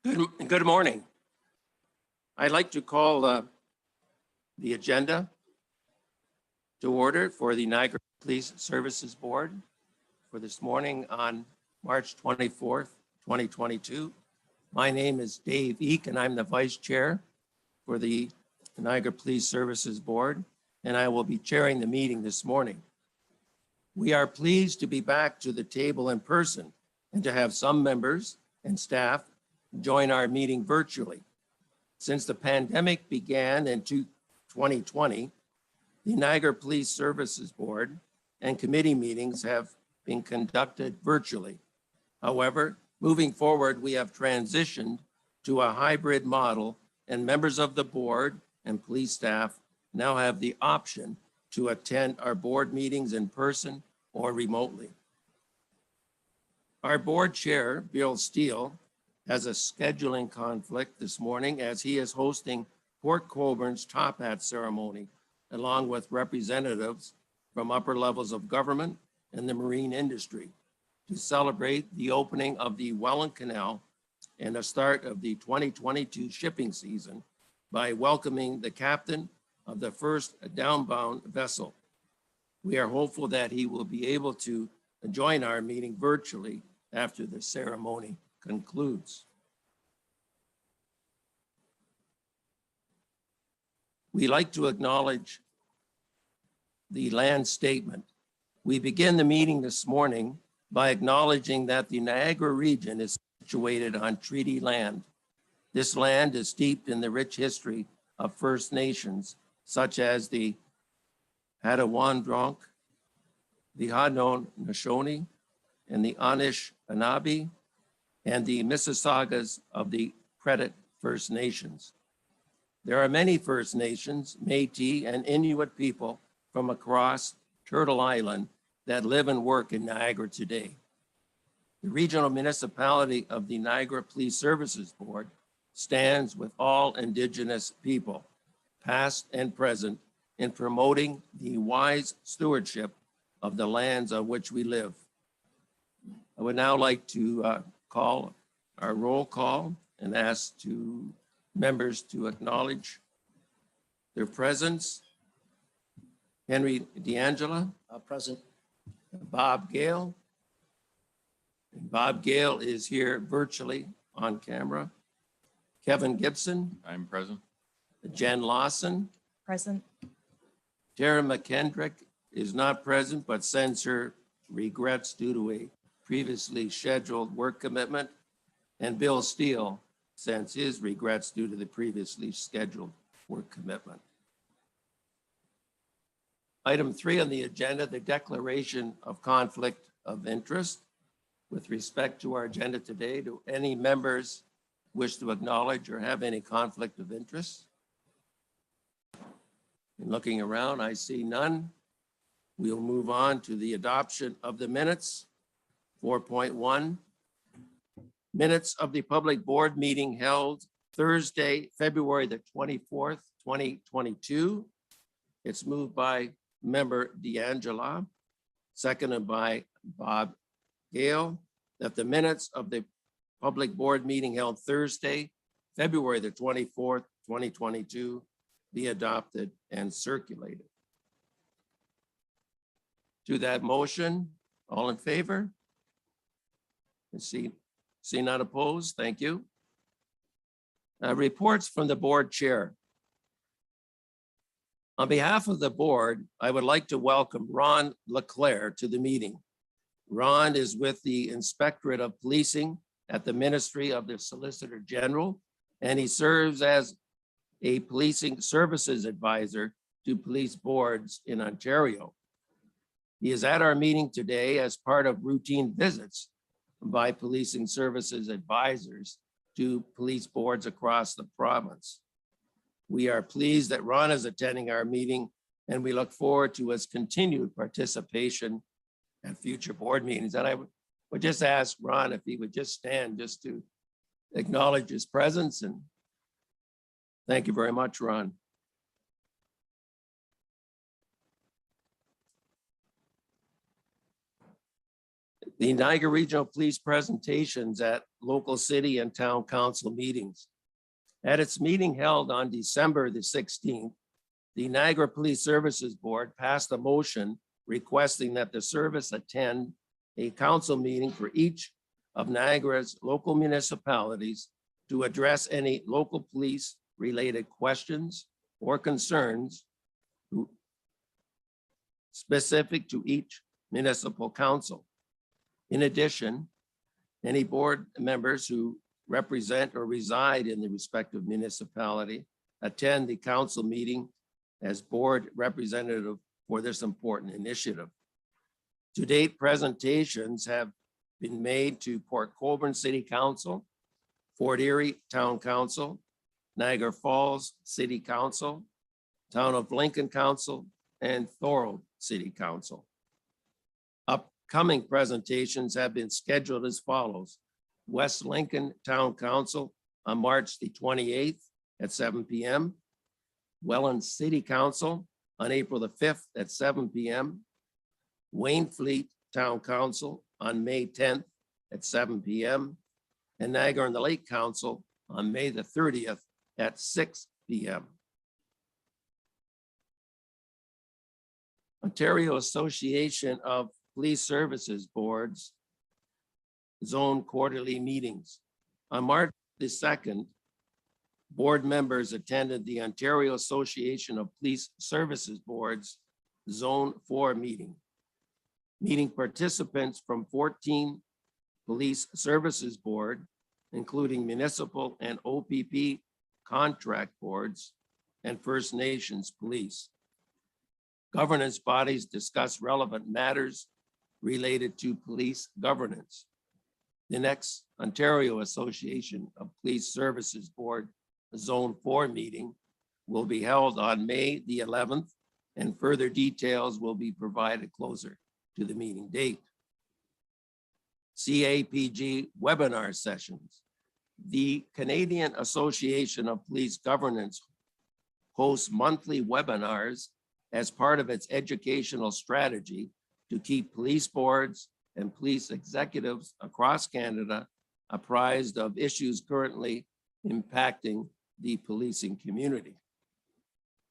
Good morning. I'd like to call the agenda to order for the Niagara Police Services Board for this morning on March 24th, 2022. My name is Dave Eek and I'm the Vice Chair for the Niagara Police Services Board, and I will be chairing the meeting this morning. We are pleased to be back to the table in person and to have some members and staff join our meeting virtually. Since the pandemic began in 2020, the Niagara Police Services Board and committee meetings have been conducted virtually. However, moving forward, we have transitioned to a hybrid model, and members of the board and police staff now have the option to attend our board meetings in person or remotely. Our board chair, Bill Steele, has a scheduling conflict this morning as he is hosting Port Colborne's Top Hat ceremony, along with representatives from upper levels of government and the marine industry to celebrate the opening of the Welland Canal and the start of the 2022 shipping season by welcoming the captain of the first downbound vessel. We are hopeful that he will be able to join our meeting virtually after the ceremony concludes. We like to acknowledge the land statement. We begin the meeting this morning by acknowledging that the Niagara region is situated on treaty land. This land is steeped in the rich history of First Nations, such as the Hadawandronk, the Haudenosaunee, and the Anishinaabe, and the Mississaugas of the Credit First Nations. There are many First Nations, Métis, and Inuit people from across Turtle Island that live and work in Niagara today. The regional municipality of the Niagara Police Services Board stands with all Indigenous people, past and present, in promoting the wise stewardship of the lands on which we live. I would now like to call our roll call and ask members to acknowledge their presence. Henry D'Angela. Present. Bob Gale. And Bob Gale is here virtually on camera. Kevin Gibson. I'm present. Jen Lawson. Present. Tara McKendrick is not present, but sends her regrets due to a previously scheduled work commitment. And Bill Steele sends his regrets due to the previously scheduled work commitment. Item 3 on the agenda, the declaration of conflict of interest. With respect to our agenda today, do any members wish to acknowledge or have any conflict of interest? And looking around, I see none. We'll move on to the adoption of the minutes. 4.1, minutes of the public board meeting held Thursday, February the 24th, 2022. It's moved by member D'Angela, seconded by Bob Gale, that the minutes of the public board meeting held Thursday, February the 24th, 2022 be adopted and circulated. To that motion, all in favor? And see not opposed, thank you. Reports from the board chair. On behalf of the board, I would like to welcome Ron LeClaire to the meeting. Ron is with the Inspectorate of Policing at the Ministry of the Solicitor General, and he serves as a policing services advisor to police boards in Ontario. He is at our meeting today as part of routine visits by policing services advisors to police boards across the province. We are pleased that Ron is attending our meeting, and we look forward to his continued participation at future board meetings. And I would just ask Ron if he would just stand just to acknowledge his presence. And thank you very much, Ron. The Niagara Regional Police presentations at local city and town council meetings. At its meeting held on December the 16th, the Niagara Police Services Board passed a motion requesting that the service attend a council meeting for each of Niagara's local municipalities to address any local police related questions or concerns specific to each municipal council. In addition, any board members who represent or reside in the respective municipality attend the council meeting as board representative for this important initiative. To date, presentations have been made to Port Colborne City Council, Fort Erie Town Council, Niagara Falls City Council, Town of Lincoln Council, and Thorold City Council. Upcoming presentations have been scheduled as follows. West Lincoln Town Council on March the 28th at 7 p.m. Welland City Council on April the 5th at 7 p.m. Waynfleet Town Council on May 10th at 7 p.m. and Niagara on the Lake Council on May the 30th at 6 p.m. Ontario Association of Police Services Boards Zone Quarterly Meetings. On March the 2nd, board members attended the Ontario Association of Police Services Boards Zone 4 meeting. Meeting participants from 14 police services board, including municipal and OPP contract boards and First Nations police. Governance bodies discuss relevant matters related to police governance. The next Ontario Association of Police Services Board Zone 4 meeting will be held on May the 11th, and further details will be provided closer to the meeting date. CAPG webinar sessions. The Canadian Association of Police Governance hosts monthly webinars as part of its educational strategy to keep police boards and police executives across Canada apprised of issues currently impacting the policing community.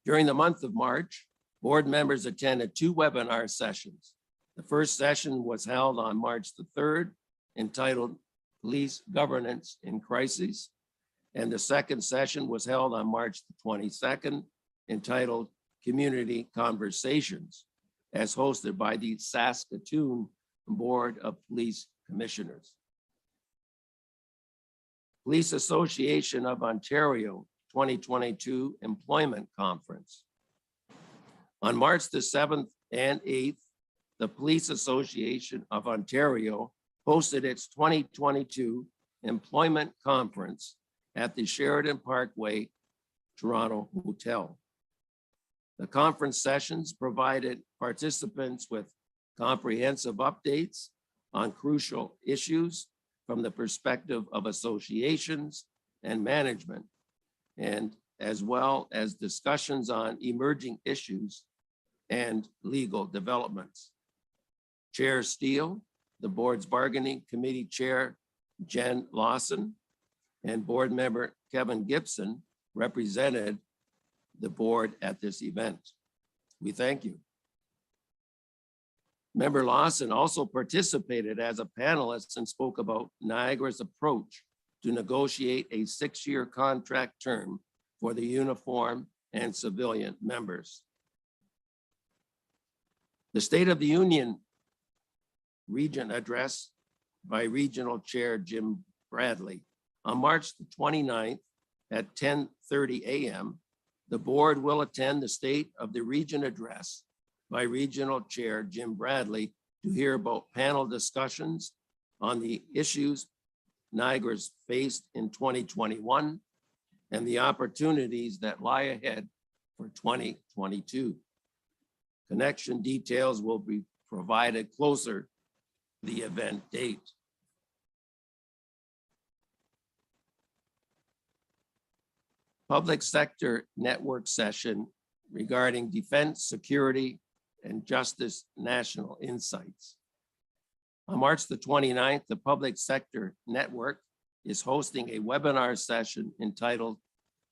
During the month of March, board members attended 2 webinar sessions. The first session was held on March the 3rd, entitled Police Governance in Crises, and the second session was held on March the 22nd, entitled Community Conversations, as hosted by the Saskatoon Board of Police Commissioners. Police Association of Ontario 2022 Employment Conference. On March the 7th and 8th, the Police Association of Ontario hosted its 2022 Employment Conference at the Sheridan Parkway Toronto Hotel. The conference sessions provided participants with comprehensive updates on crucial issues from the perspective of associations and management, and as well as discussions on emerging issues and legal developments. Chair Steele, the board's bargaining committee chair, Jen Lawson, and board member Kevin Gibson represented the board at this event. We thank you. Member Lawson also participated as a panelist and spoke about Niagara's approach to negotiate a 6-year contract term for the uniform and civilian members. The State of the Union Region address by Regional Chair Jim Bradley. On March the 29th at 10:30 a.m., the board will attend the State of the Region address by Regional Chair Jim Bradley to hear about panel discussions on the issues Niagara's faced in 2021 and the opportunities that lie ahead for 2022. Connection details will be provided closer to the event date. Public sector network session regarding defense, security, and justice national insights. On March the 29th, the Public Sector Network is hosting a webinar session entitled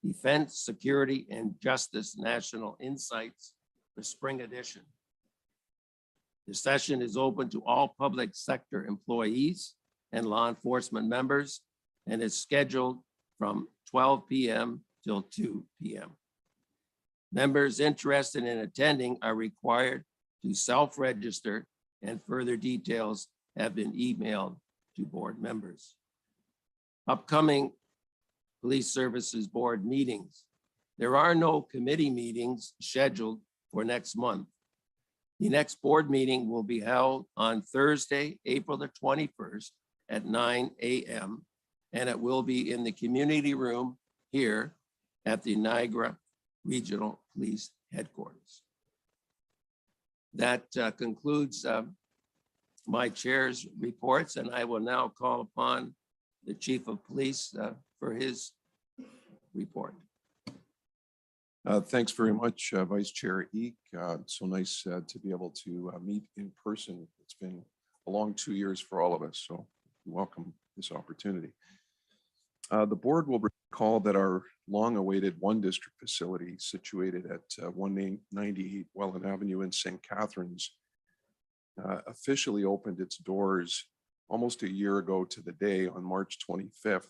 Defense, Security, and Justice National Insights, the Spring Edition. The session is open to all public sector employees and law enforcement members and is scheduled from 12 p.m. till 2 p.m. Members interested in attending are required to self-register, and further details have been emailed to board members. Upcoming Police Services Board meetings. There are no committee meetings scheduled for next month. The next board meeting will be held on Thursday, April the 21st at 9 a.m. and it will be in the community room here at the Niagara Regional Police Headquarters. That concludes my chair's reports, and I will now call upon the Chief of Police for his report. Thanks very much, Vice Chair Eek. It's so nice to be able to meet in person. It's been a long 2 years for all of us, so we welcome this opportunity. The board will recall that our long-awaited one district facility situated at 198 Welland Avenue in St. Catharines officially opened its doors almost a year ago to the day on March 25th.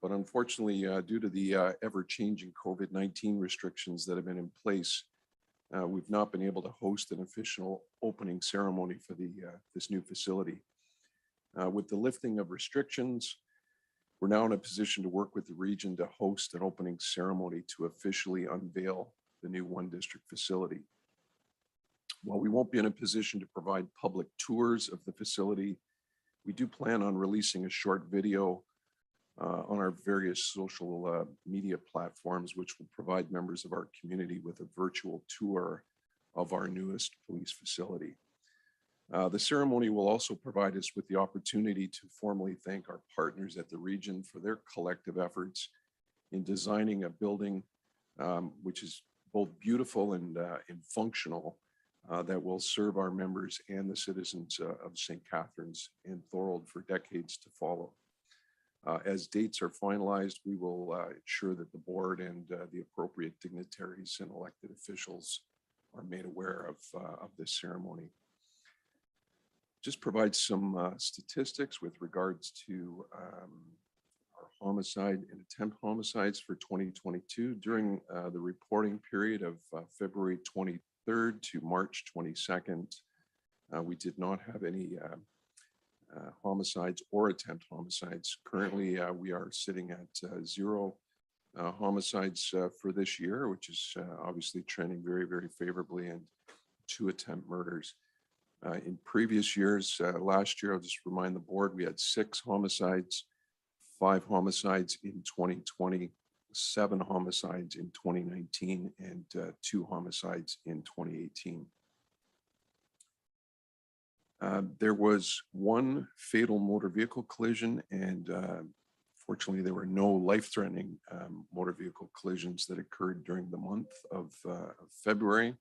But unfortunately, due to the ever-changing COVID-19 restrictions that have been in place, we've not been able to host an official opening ceremony for this new facility. With the lifting of restrictions, we're now in a position to work with the region to host an opening ceremony to officially unveil the new one district facility. While we won't be in a position to provide public tours of the facility, we do plan on releasing a short video on our various social media platforms, which will provide members of our community with a virtual tour of our newest police facility. The ceremony will also provide us with the opportunity to formally thank our partners at the region for their collective efforts in designing a building which is both beautiful and functional that will serve our members and the citizens of St. Catharines and Thorold for decades to follow. As dates are finalized, we will ensure that the board and the appropriate dignitaries and elected officials are made aware of this ceremony. Just provide some statistics with regards to our homicide and attempt homicides for 2022. During the reporting period of February 23rd to March 22nd, we did not have any homicides or attempt homicides. Currently, we are sitting at 0 homicides for this year, which is obviously trending very, very favorably, and 2 attempt murders. In previous years, last year, I'll just remind the board, we had 6 homicides, 5 homicides in 2020, 7 homicides in 2019, and 2 homicides in 2018. There was 1 fatal motor vehicle collision, and fortunately, there were no life-threatening motor vehicle collisions that occurred during the month of February.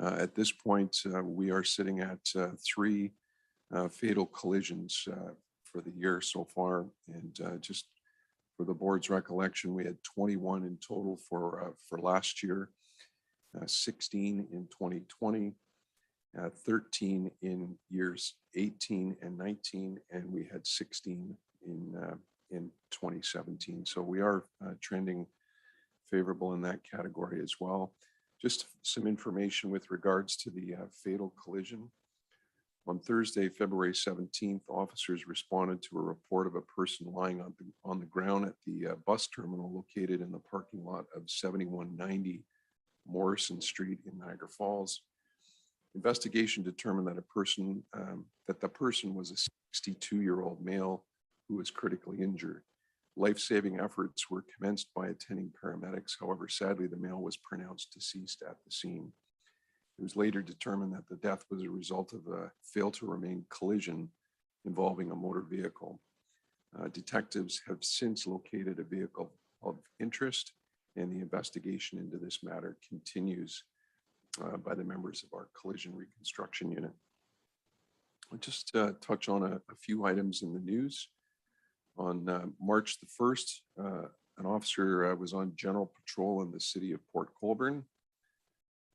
At this point, we are sitting at 3 fatal collisions for the year so far. And just for the board's recollection, we had 21 in total for last year, 16 in 2020, 13 in years 18 and 19, and we had 16 in 2017. So we are trending favorable in that category as well. Just some information with regards to the fatal collision. On Thursday, February 17th, officers responded to a report of a person lying on the ground at the bus terminal located in the parking lot of 7190 Morrison Street in Niagara Falls. Investigation determined that the person was a 62-year-old male who was critically injured. Life-saving efforts were commenced by attending paramedics. However, sadly, the male was pronounced deceased at the scene. It was later determined that the death was a result of a fail-to-remain collision involving a motor vehicle. Detectives have since located a vehicle of interest, and the investigation into this matter continues by the members of our collision reconstruction unit. I'll just touch on a few items in the news. On March the 1st, an officer was on general patrol in the city of Port Colborne.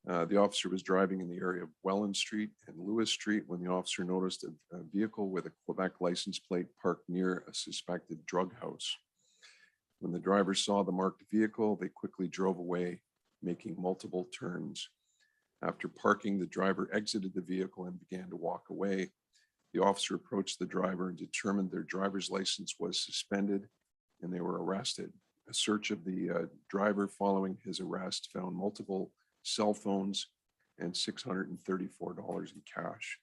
The officer was driving in the area of Welland Street and Lewis Street when the officer noticed a vehicle with a Quebec license plate parked near a suspected drug house. When the driver saw the marked vehicle, they quickly drove away, making multiple turns. After parking, the driver exited the vehicle and began to walk away. The officer approached the driver and determined their driver's license was suspended, and they were arrested. A search of the driver following his arrest found multiple cell phones and $634 in cash.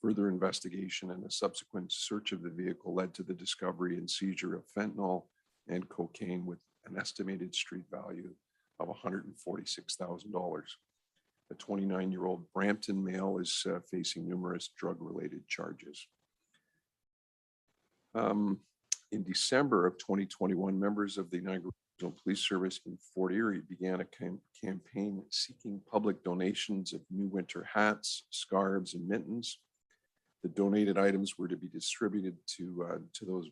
Further investigation and a subsequent search of the vehicle led to the discovery and seizure of fentanyl and cocaine with an estimated street value of $146,000. A 29-year-old Brampton male is facing numerous drug-related charges. In December of 2021, members of the Niagara Regional Police Service in Fort Erie began a campaign seeking public donations of new winter hats, scarves, and mittens. The donated items were to be distributed to those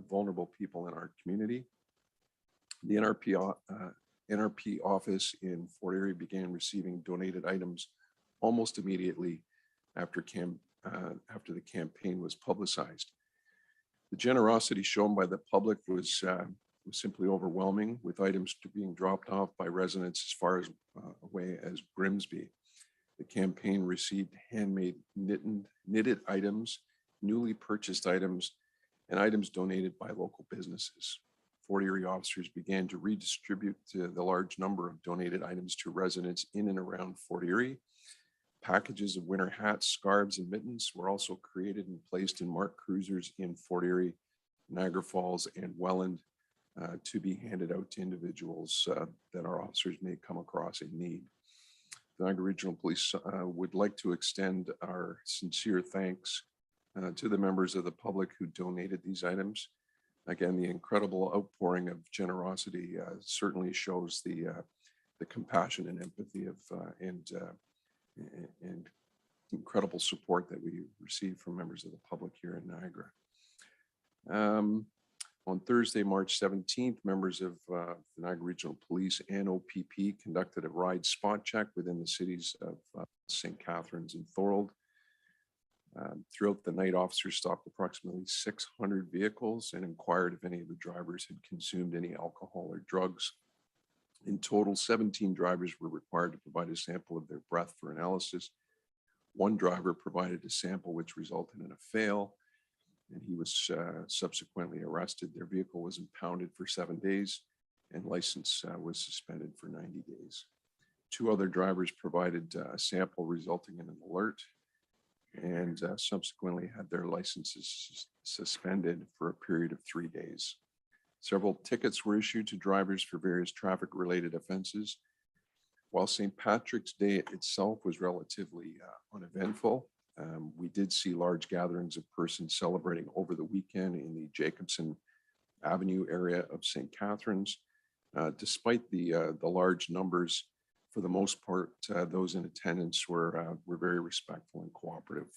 vulnerable people in our community. The NRP office in Fort Erie began receiving donated items almost immediately after the campaign was publicized. The generosity shown by the public was simply overwhelming, with items being dropped off by residents as far away as Grimsby. The campaign received handmade knitted items, newly purchased items, and items donated by local businesses. Fort Erie officers began to redistribute the large number of donated items to residents in and around Fort Erie. Packages of winter hats, scarves, and mittens were also created and placed in marked cruisers in Fort Erie, Niagara Falls, and Welland to be handed out to individuals that our officers may come across in need. The Niagara Regional Police would like to extend our sincere thanks to the members of the public who donated these items. Again, the incredible outpouring of generosity certainly shows the compassion and empathy of and incredible support that we receive from members of the public here in Niagara. On Thursday, March 17th, members of the Niagara Regional Police and OPP conducted a ride spot check within the cities of St. Catharines and Thorold. Throughout the night, officers stopped approximately 600 vehicles and inquired if any of the drivers had consumed any alcohol or drugs. In total, 17 drivers were required to provide a sample of their breath for analysis. One driver provided a sample which resulted in a fail, and he was subsequently arrested. Their vehicle was impounded for 7 days, and license was suspended for 90 days. Two other drivers provided a sample resulting in an alert, and subsequently had their licenses suspended for a period of 3 days. Several tickets were issued to drivers for various traffic-related offenses. While St. Patrick's Day itself was relatively uneventful, we did see large gatherings of persons celebrating over the weekend in the Jacobson Avenue area of St. Catharines. Despite the large numbers, for the most part, those in attendance were very respectful and cooperative.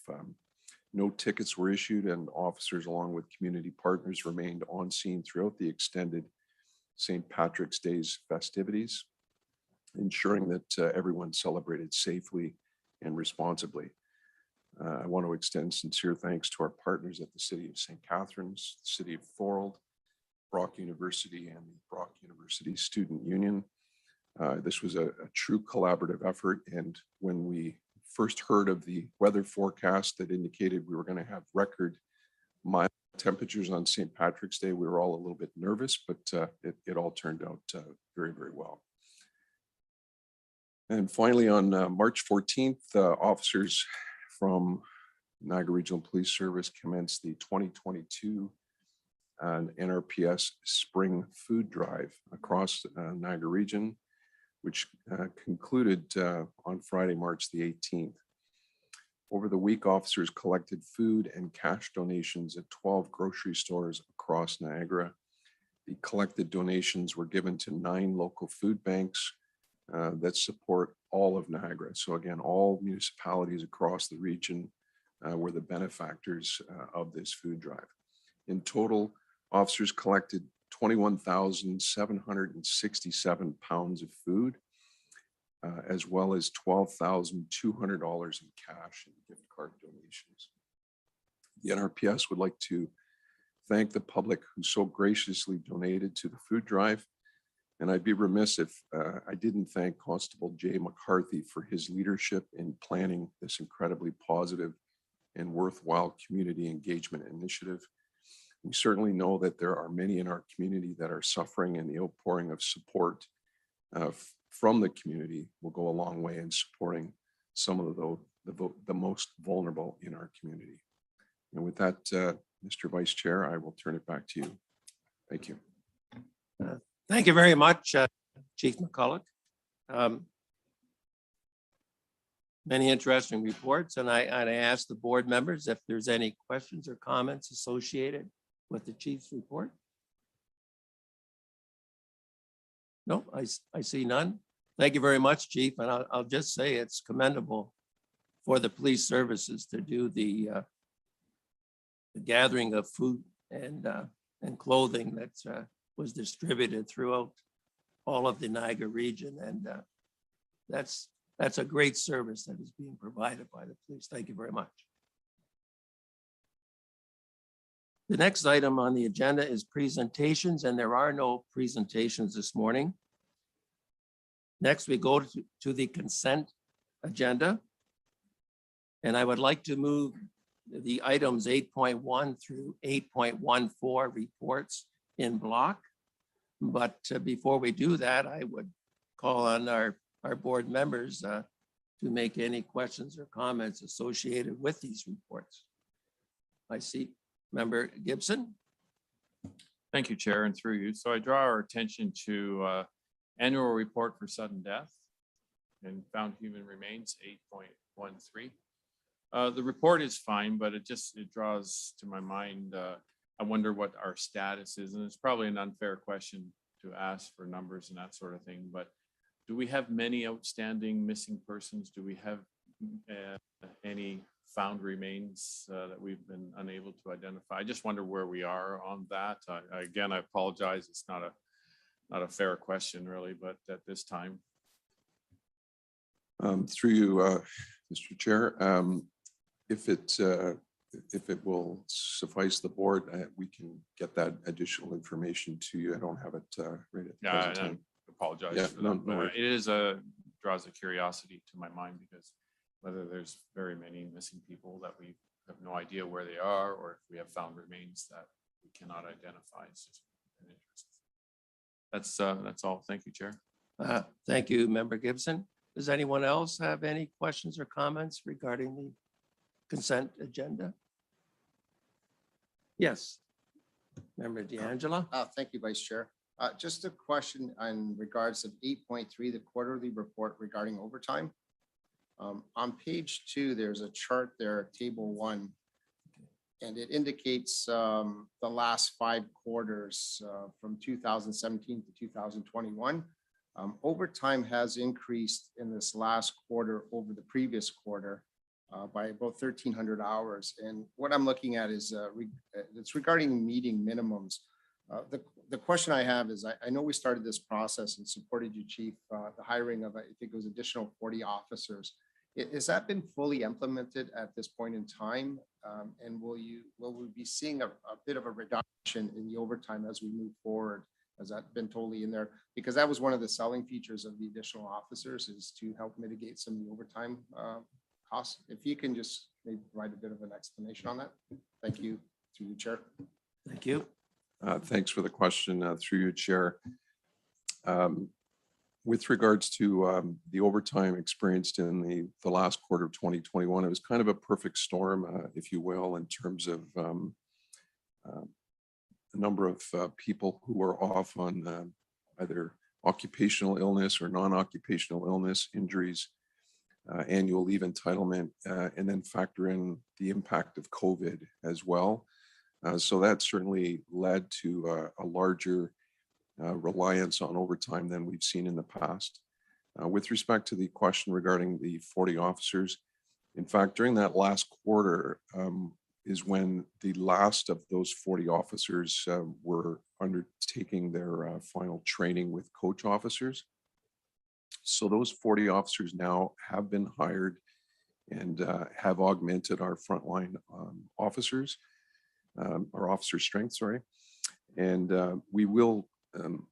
No tickets were issued, and officers, along with community partners, remained on scene throughout the extended St. Patrick's Day's festivities, ensuring that everyone celebrated safely and responsibly. I want to extend sincere thanks to our partners at the City of St. Catharines, the City of Thorold, Brock University, and the Brock University Student Union. This was a true collaborative effort, and when we first heard of the weather forecast that indicated we were going to have record mild temperatures on St. Patrick's Day, we were all a little bit nervous, but it all turned out very, very well. And finally, on March 14th, officers from Niagara Regional Police Service commenced the 2022 NRPS Spring Food Drive across Niagara Region, which concluded on Friday, March the 18th. Over the week, officers collected food and cash donations at 12 grocery stores across Niagara. The collected donations were given to 9 local food banks that support all of Niagara. So again, all municipalities across the region were the benefactors of this food drive. In total, officers collected 21,767 pounds of food, as well as $12,200 in cash and gift card donations. The NRPS would like to thank the public who so graciously donated to the food drive. And I'd be remiss if I didn't thank Constable Jay McCarthy for his leadership in planning this incredibly positive and worthwhile community engagement initiative. We certainly know that there are many in our community that are suffering, and the outpouring of support from the community will go a long way in supporting some of the most vulnerable in our community. And with that, Mr. Vice Chair, I will turn it back to you. Thank you. Thank you very much, Chief McCulloch. Many interesting reports, and I ask the board members if there's any questions or comments associated with the chief's report. No, I see none. Thank you very much, Chief. And I'll just say it's commendable for the police services to do the gathering of food and clothing that was distributed throughout all of the Niagara region. And that's a great service that is being provided by the police. Thank you very much. The next item on the agenda is presentations, and there are no presentations this morning. Next, we go to the consent agenda. And I would like to move the items 8.1 through 8.14 reports in block. But before we do that, I would call on our board members to make any questions or comments associated with these reports. I see Member Gibson. Thank you, Chair, and through you. So I draw our attention to annual report for sudden death and found human remains 8.13. The report is fine, but it draws to my mind, I wonder what our status is, and it's probably an unfair question to ask for numbers and that sort of thing, but do we have many outstanding missing persons? Do we have any found remains that we've been unable to identify? I just wonder where we are on that. Again, I apologize. It's not a fair question really, but at this time. Through you, Mr. Chair, if it will suffice the board, we can get that additional information to you. I don't have it right at the present time. I apologize Yeah, for no, that. no worries. It is draws a curiosity to my mind, because whether there's very many missing people that we have no idea where they are, or if we have found remains that we cannot identify, is just an interest. That's all. Thank you, Chair. Thank you, Member Gibson. Does anyone else have any questions or comments regarding the consent agenda? Yes, Member D'Angelo. Thank you, Vice Chair. Just a question in regards of 8.3, the quarterly report regarding overtime. On page 2, there's a chart there, table 1, and it indicates the last 5 quarters from 2017 to 2021. Overtime has increased in this last quarter over the previous quarter by about 1,300 hours. And what I'm looking at is it's regarding meeting minimums. The question I have is, I know we started this process and supported you, Chief, the hiring of, I think it was additional 40 officers. Has that been fully implemented at this point in time? And will we be seeing a bit of a reduction in the overtime as we move forward? Has that been totally in there? Because that was one of the selling features of the additional officers, is to help mitigate some of the overtime costs. If you can just maybe provide a bit of an explanation on that. Thank you, through you, Chair. Thank you. Thanks for the question, through you, Chair. With regards to the overtime experienced in the last quarter of 2021, it was kind of a perfect storm, if you will, in terms of the number of people who were off on either occupational illness or non-occupational illness, injuries, annual leave entitlement, and then factor in the impact of COVID as well. So that certainly led to a larger reliance on overtime than we've seen in the past. With respect to the question regarding the 40 officers, In fact, during that last quarter is when the last of those 40 officers were undertaking their final training with coach officers. So those 40 officers now have been hired and have augmented our frontline officers, our officer strength, sorry. And we will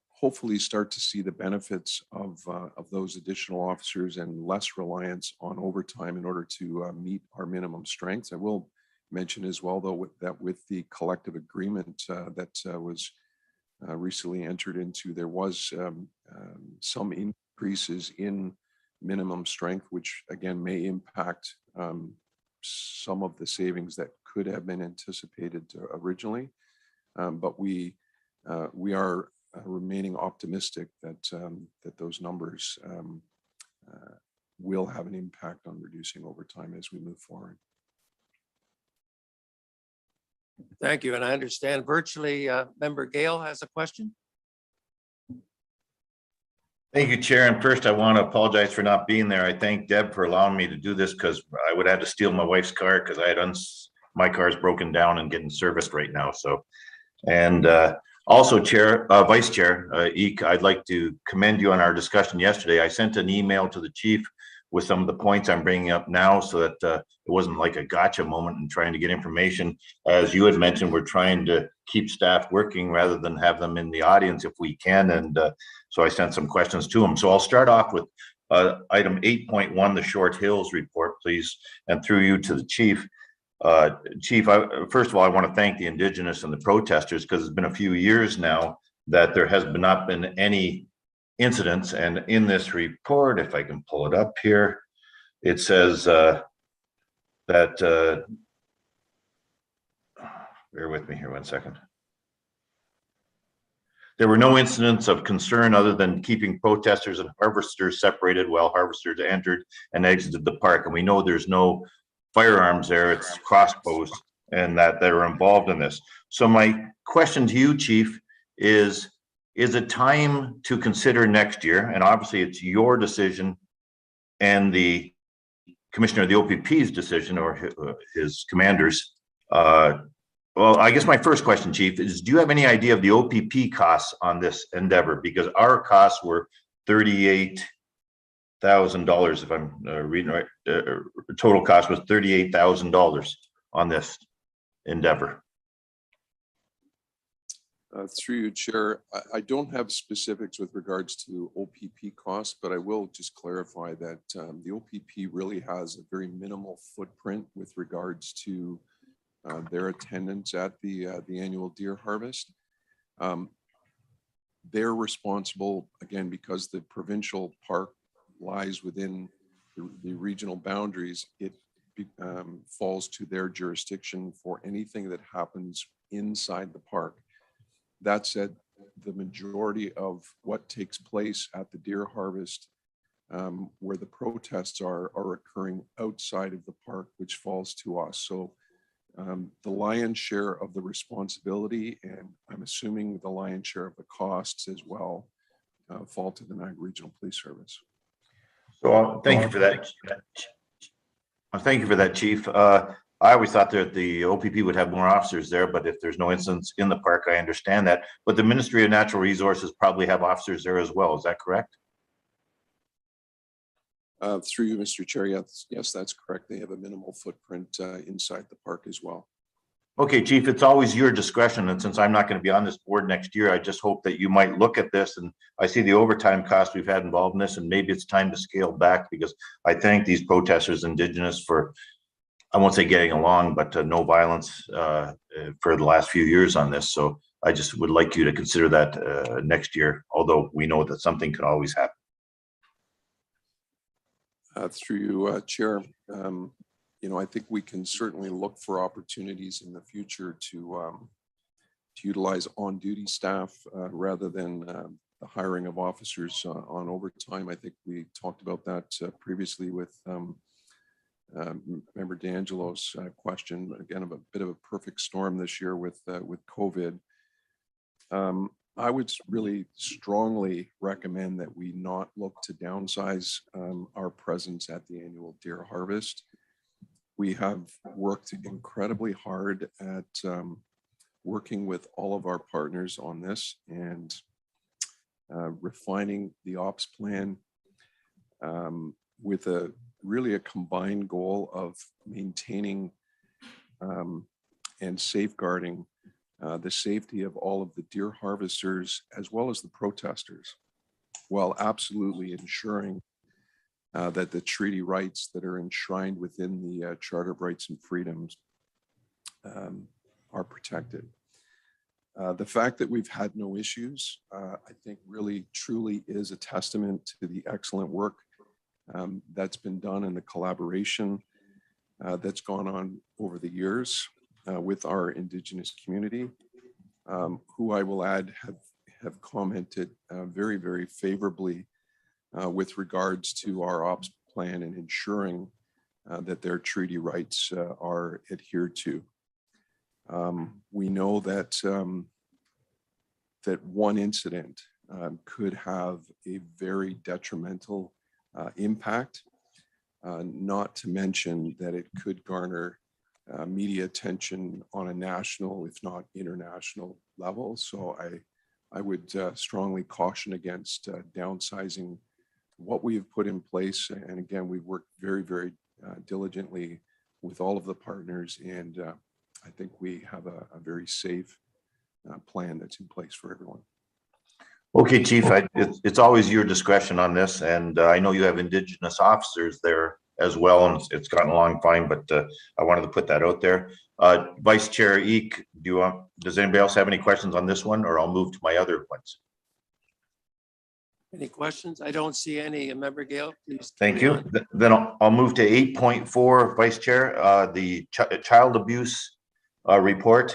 hopefully start to see the benefits of those additional officers and less reliance on overtime in order to meet our minimum strengths. I will mention as well, though, that with the collective agreement that was recently entered into, there was some increases in minimum strength, which again may impact some of the savings that could have been anticipated originally. But we are remaining optimistic that that those numbers will have an impact on reducing overtime as we move forward. Thank you. And I understand virtually Member Gale has a question. Thank you, Chair. And first, I want to apologize for not being there. I thank Deb for allowing me to do this because I would have to steal my wife's car because I had my car's broken down and getting serviced right now. So, and also, Vice Chair Eek, I'd like to commend you on our discussion yesterday. I sent an email to the chief with some of the points I'm bringing up now so that it wasn't like a gotcha moment and trying to get information. As you had mentioned, we're trying to keep staff working rather than have them in the audience if we can. And so I sent some questions to him. So I'll start off with item 8.1, the Short Hills report, please, and through you to the chief. Chief, first of all, I want to thank the Indigenous and the protesters because it's been a few years now that there has not been any incidents. And in this report, if I can pull it up here, it says that, bear with me here 1 second. There were no incidents of concern other than keeping protesters and harvesters separated while harvesters entered and exited the park. And we know there's no firearms there, it's crossbows, and that they're involved in this. So my question to you, Chief, is it time to consider next year, and obviously it's your decision and the commissioner of the OPP's decision or his commanders. Well, I guess my first question, Chief, is do you have any idea of the OPP costs on this endeavor? Because our costs were $38,000, if I'm reading right. Total cost was $38,000 on this endeavor. Through you, Chair, I don't have specifics with regards to OPP costs, but I will just clarify that the OPP really has a very minimal footprint with regards to their attendance at the annual deer harvest. They're responsible, again, because the provincial park lies within the regional boundaries, it falls to their jurisdiction for anything that happens inside the park. That said, the majority of what takes place at the deer harvest, where the protests are occurring outside of the park, which falls to us. So the lion's share of the responsibility, and I'm assuming the lion's share of the costs as well, fall to the Niagara Regional Police Service. So thank you for that. Thank you for that, Chief. I always thought that the OPP would have more officers there, but if there's no incidents in the park, I understand that. But the Ministry of Natural Resources probably have officers there as well. Is that correct? Through you, Mr. Chair, yes, that's correct. They have a minimal footprint inside the park as well. Okay, Chief, it's always your discretion. And since I'm not going to be on this board next year, I just hope that you might look at this. And I see the overtime cost we've had involved in this, and maybe it's time to scale back because I thank these protesters, Indigenous, for, I won't say getting along, but no violence for the last few years on this. So I just would like you to consider that next year, although we know that something could always happen. Through you, Chair, you know, I think we can certainly look for opportunities in the future to utilize on-duty staff rather than the hiring of officers on overtime. I think we talked about that previously with Member D'Angelo's question. Again, of a bit of a perfect storm this year with COVID. I would really strongly recommend that we not look to downsize our presence at the annual deer harvest. we have worked incredibly hard at working with all of our partners on this and refining the ops plan with really a combined goal of maintaining and safeguarding the safety of all of the deer harvesters as well as the protesters, while absolutely ensuring that the treaty rights that are enshrined within the Charter of Rights and Freedoms are protected. The fact that we've had no issues, I think really truly is a testament to the excellent work that's been done and the collaboration that's gone on over the years with our Indigenous community, who I will add have commented very, very favorably with regards to our ops plan and ensuring that their treaty rights are adhered to. We know that that one incident could have a very detrimental impact, not to mention that it could garner media attention on a national, if not international level. So I would strongly caution against downsizing what we have put in place. And again, we've worked very, very diligently with all of the partners. And I think we have a very safe plan that's in place for everyone. Okay, Chief, it's always your discretion on this, and I know you have Indigenous officers there as well, and it's gotten along fine, but I wanted to put that out there. Vice Chair Eek, does anybody else have any questions on this one, or I'll move to my other ones? Any questions? I don't see any. Member Gale, please. Thank you. Then I'll move to 8.4, Vice Chair, the child abuse report.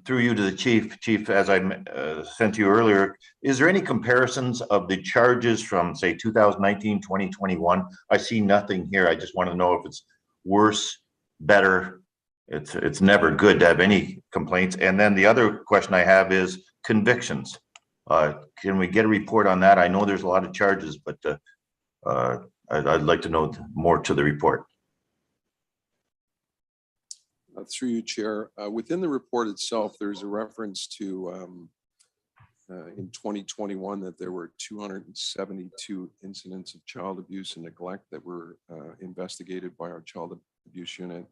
Through you to the Chief, as I sent you earlier, is there any comparisons of the charges from, say, 2019, 2021? I see nothing here. I just want to know if it's worse, better. It's never good to have any complaints. And then the other question I have is convictions. Can we get a report on that? I know there's a lot of charges, but I'd like to know more to the report. Through you, Chair. Within the report itself, there's a reference to in 2021 that there were 272 incidents of child abuse and neglect that were investigated by our child abuse unit.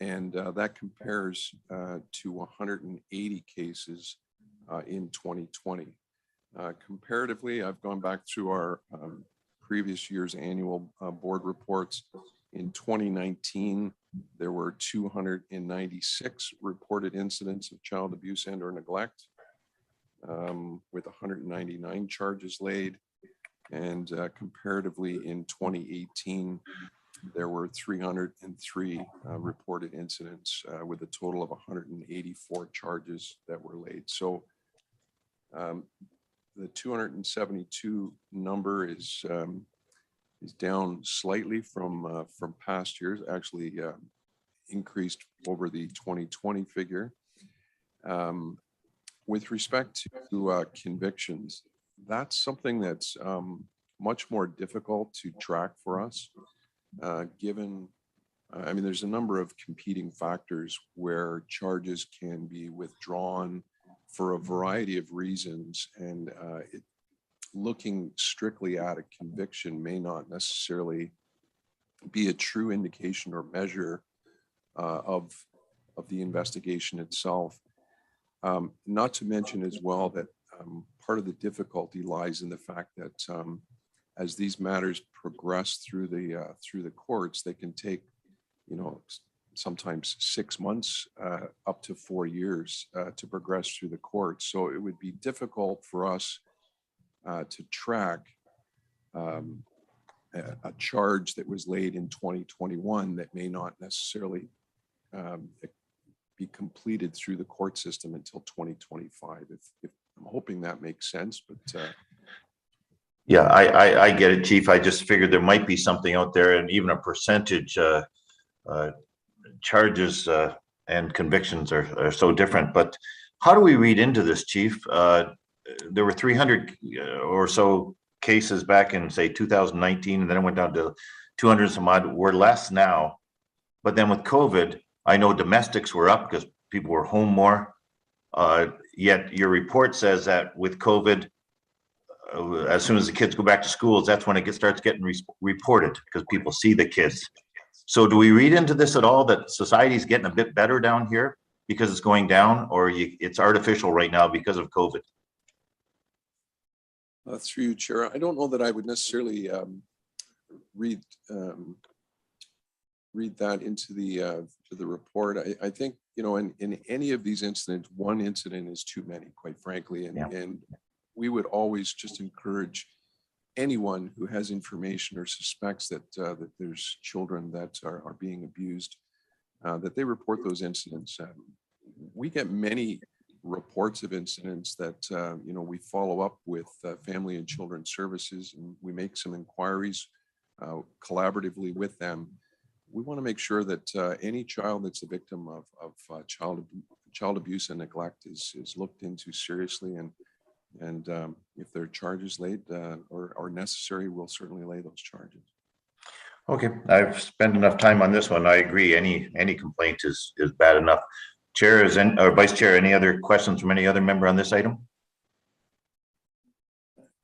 And that compares to 180 cases in 2020. Comparatively, I've gone back through our previous year's annual board reports. In 2019, there were 296 reported incidents of child abuse and or neglect, with 199 charges laid. And comparatively, in 2018, there were 303 reported incidents with a total of 184 charges that were laid. So the 272 number is down slightly from past years, actually increased over the 2020 figure. With respect to convictions, that's something that's much more difficult to track for us, given, I mean, there's a number of competing factors where charges can be withdrawn for a variety of reasons, and looking strictly at a conviction may not necessarily be a true indication or measure of the investigation itself. Not to mention as well that part of the difficulty lies in the fact that as these matters progress through the courts, they can take, you know, sometimes 6 months up to 4 years to progress through the courts. So it would be difficult for us to track a charge that was laid in 2021 that may not necessarily be completed through the court system until 2025. If I'm hoping that makes sense, but yeah, I get it, Chief. I just figured there might be something out there, and even a percentage charges and convictions are so different. But how do we read into this, Chief? There were 300 or so cases back in, say, 2019, and then it went down to 200 some odd. We're less now. But then with COVID, I know domestics were up because people were home more. Yet your report says that with COVID, as soon as the kids go back to schools, that's when it starts getting reported because people see the kids. So do we read into this at all that society's getting a bit better down here because it's going down, or it's artificial right now because of COVID? Through you, Chair, I don't know that I would necessarily read that into the report. I think, you know, in any of these incidents, one incident is too many, quite frankly, and we would always just encourage anyone who has information or suspects that that there's children that are being abused, that they report those incidents. We get many reports of incidents that you know, we follow up with Family and Children Services, and we make some inquiries collaboratively with them. We want to make sure that any child that's a victim of child abuse and neglect is looked into seriously, and if there are charges laid or necessary, we'll certainly lay those charges. Okay, I've spent enough time on this one. I agree. Any complaint is bad enough. Chair or Vice Chair, any other questions from any other member on this item?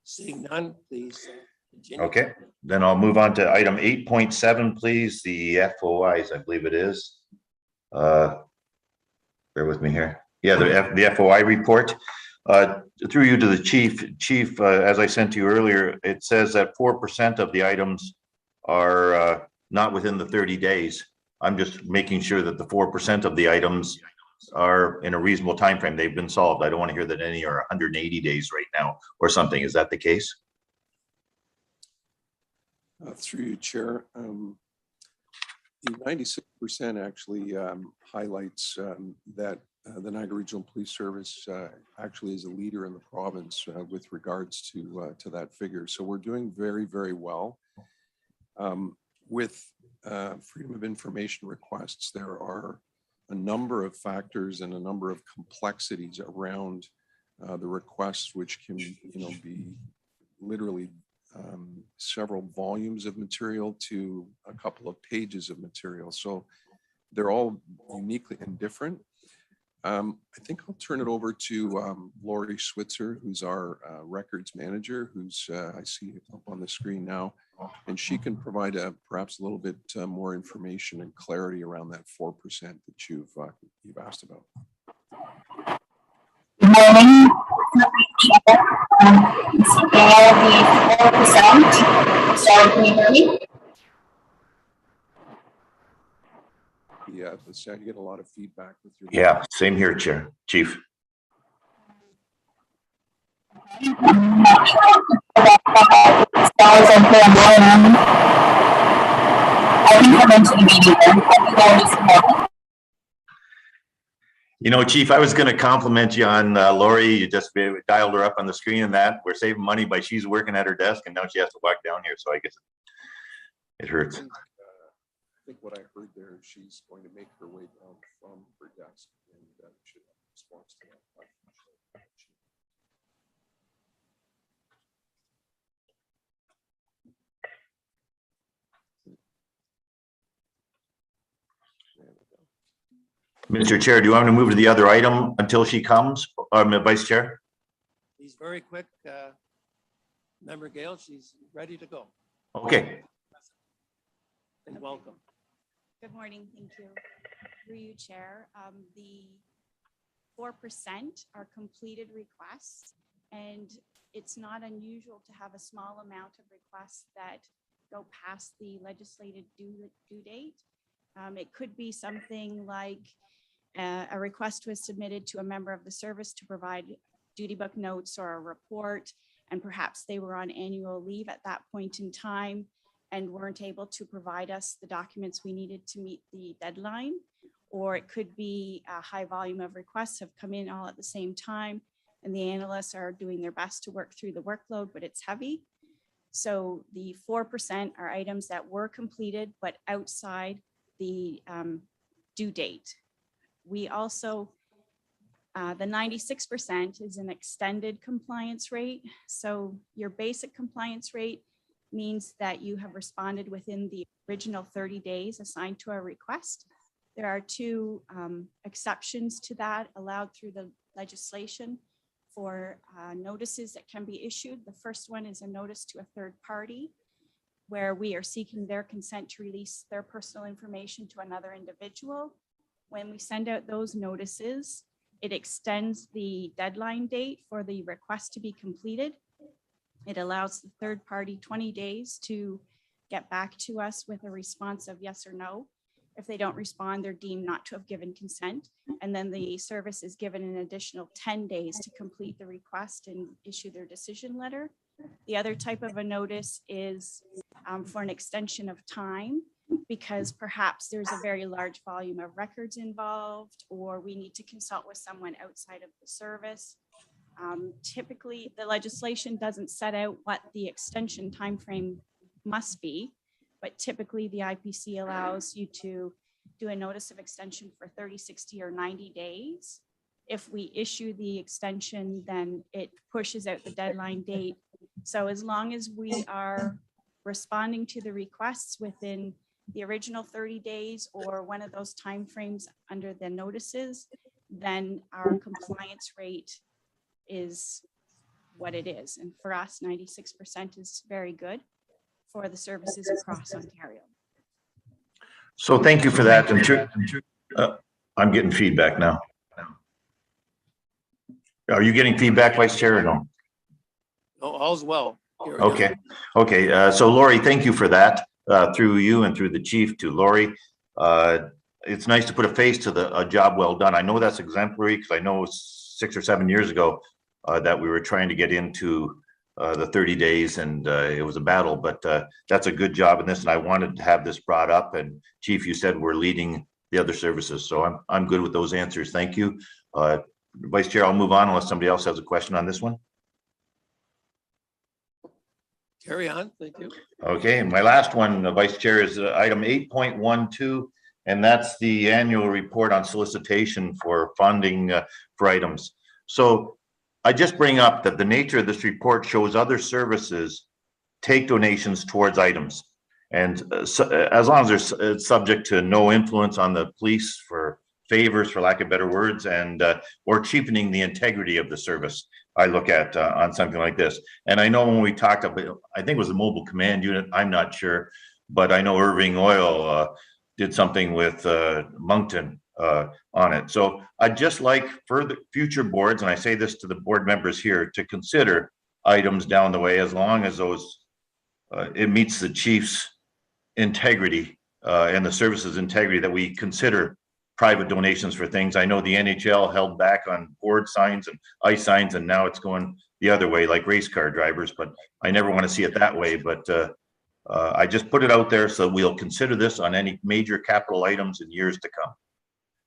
Seeing none, please continue. Okay, then I'll move on to item 8.7, please. The FOIs, I believe it is. Bear with me here. Yeah, the FOI report. Through you to the chief, as I sent to you earlier, it says that 4% of the items are not within the 30 days. I'm just making sure that the 4% of the items are in a reasonable time frame. They've been solved. I don't want to hear that any are 180 days right now or something. Is that the case? Through you, Chair. The 96% actually highlights that the Niagara Regional Police Service actually is a leader in the province with regards to that figure. So we're doing very, very well. With freedom of information requests, there are a number of factors and a number of complexities around the requests, which can, you know, be literally several volumes of material to a couple of pages of material. So they're all uniquely and different. I think I'll turn it over to Lori Switzer, who's our records manager, who's I see up on the screen now, and she can provide perhaps a little bit more information and clarity around that 4% that you've asked about. Good morning. The 4%. Sorry, can you hear me? Yeah, you get a lot of feedback with your. Yeah, same here, Chief. You know, Chief, I was going to compliment you on Lori. You just dialed her up on the screen, and that we're saving money by she's working at her desk, and now she has to walk down here. So I guess it hurts. I think what I heard there, she's going to make her way down from her desk, and should have a response to that question. Mr. Chair, do you want to move to the other item until she comes, Vice Chair? He's very quick. Member Gale, she's ready to go. Okay. And welcome. Good morning, thank you. Through you, Chair. The 4% are completed requests, and it's not unusual to have a small amount of requests that go past the legislated due date. It could be something like a request was submitted to a member of the service to provide duty book notes or a report, and perhaps they were on annual leave at that point in time and weren't able to provide us the documents we needed to meet the deadline. Or it could be a high volume of requests have come in all at the same time, and the analysts are doing their best to work through the workload, but it's heavy. So the 4% are items that were completed, but outside the due date. We also, the 96% is an extended compliance rate. So your basic compliance rate means that you have responded within the original 30 days assigned to a request. There are two exceptions to that allowed through the legislation for notices that can be issued. The first one is a notice to a third party where we are seeking their consent to release their personal information to another individual. When we send out those notices, it extends the deadline date for the request to be completed. It allows the third party 20 days to get back to us with a response of yes or no. If they don't respond, they're deemed not to have given consent. And then the service is given an additional 10 days to complete the request and issue their decision letter. The other type of a notice is for an extension of time, because perhaps there's a very large volume of records involved, or we need to consult with someone outside of the service. Typically, the legislation doesn't set out what the extension timeframe must be, but typically the IPC allows you to do a notice of extension for 30, 60, or 90 days. If we issue the extension, then it pushes out the deadline date. So as long as we are responding to the requests within the original 30 days or one of those timeframes under the notices, then our compliance rate is what it is. And for us, 96% is very good for the services across Ontario. So thank you for that. I'm getting feedback now. Are you getting feedback, Vice Chair, or no? Oh, all's well. Carry on. Okay, okay. So Lori, thank you for that, through you and through the chief to Lori. It's nice to put a face to a job well done. I know that's exemplary because I know 6 or 7 years ago that we were trying to get into the 30 days and it was a battle, but that's a good job in this. And I wanted to have this brought up, and Chief, you said we're leading the other services. So I'm good with those answers. Thank you. Vice Chair, I'll move on unless somebody else has a question on this one. Carry on. Thank you. Okay, and my last one, Vice Chair, is item 8.12, and that's the annual report on solicitation for funding for items. So I just bring up that the nature of this report shows other services take donations towards items. And as long as they're subject to no influence on the police for favors, for lack of better words, and or cheapening the integrity of the service, I look at on something like this. And I know when we talked about, I think it was a mobile command unit, I'm not sure, but I know Irving Oil did something with Moncton on it. So I'd just like for the future boards, and I say this to the board members here, to consider items down the way as long as those it meets the chief's integrity and the service's integrity, that we consider private donations for things. I know the NHL held back on board signs and ice signs, and now it's going the other way, like race car drivers, but I never want to see it that way. But I just put it out there so we'll consider this on any major capital items in years to come.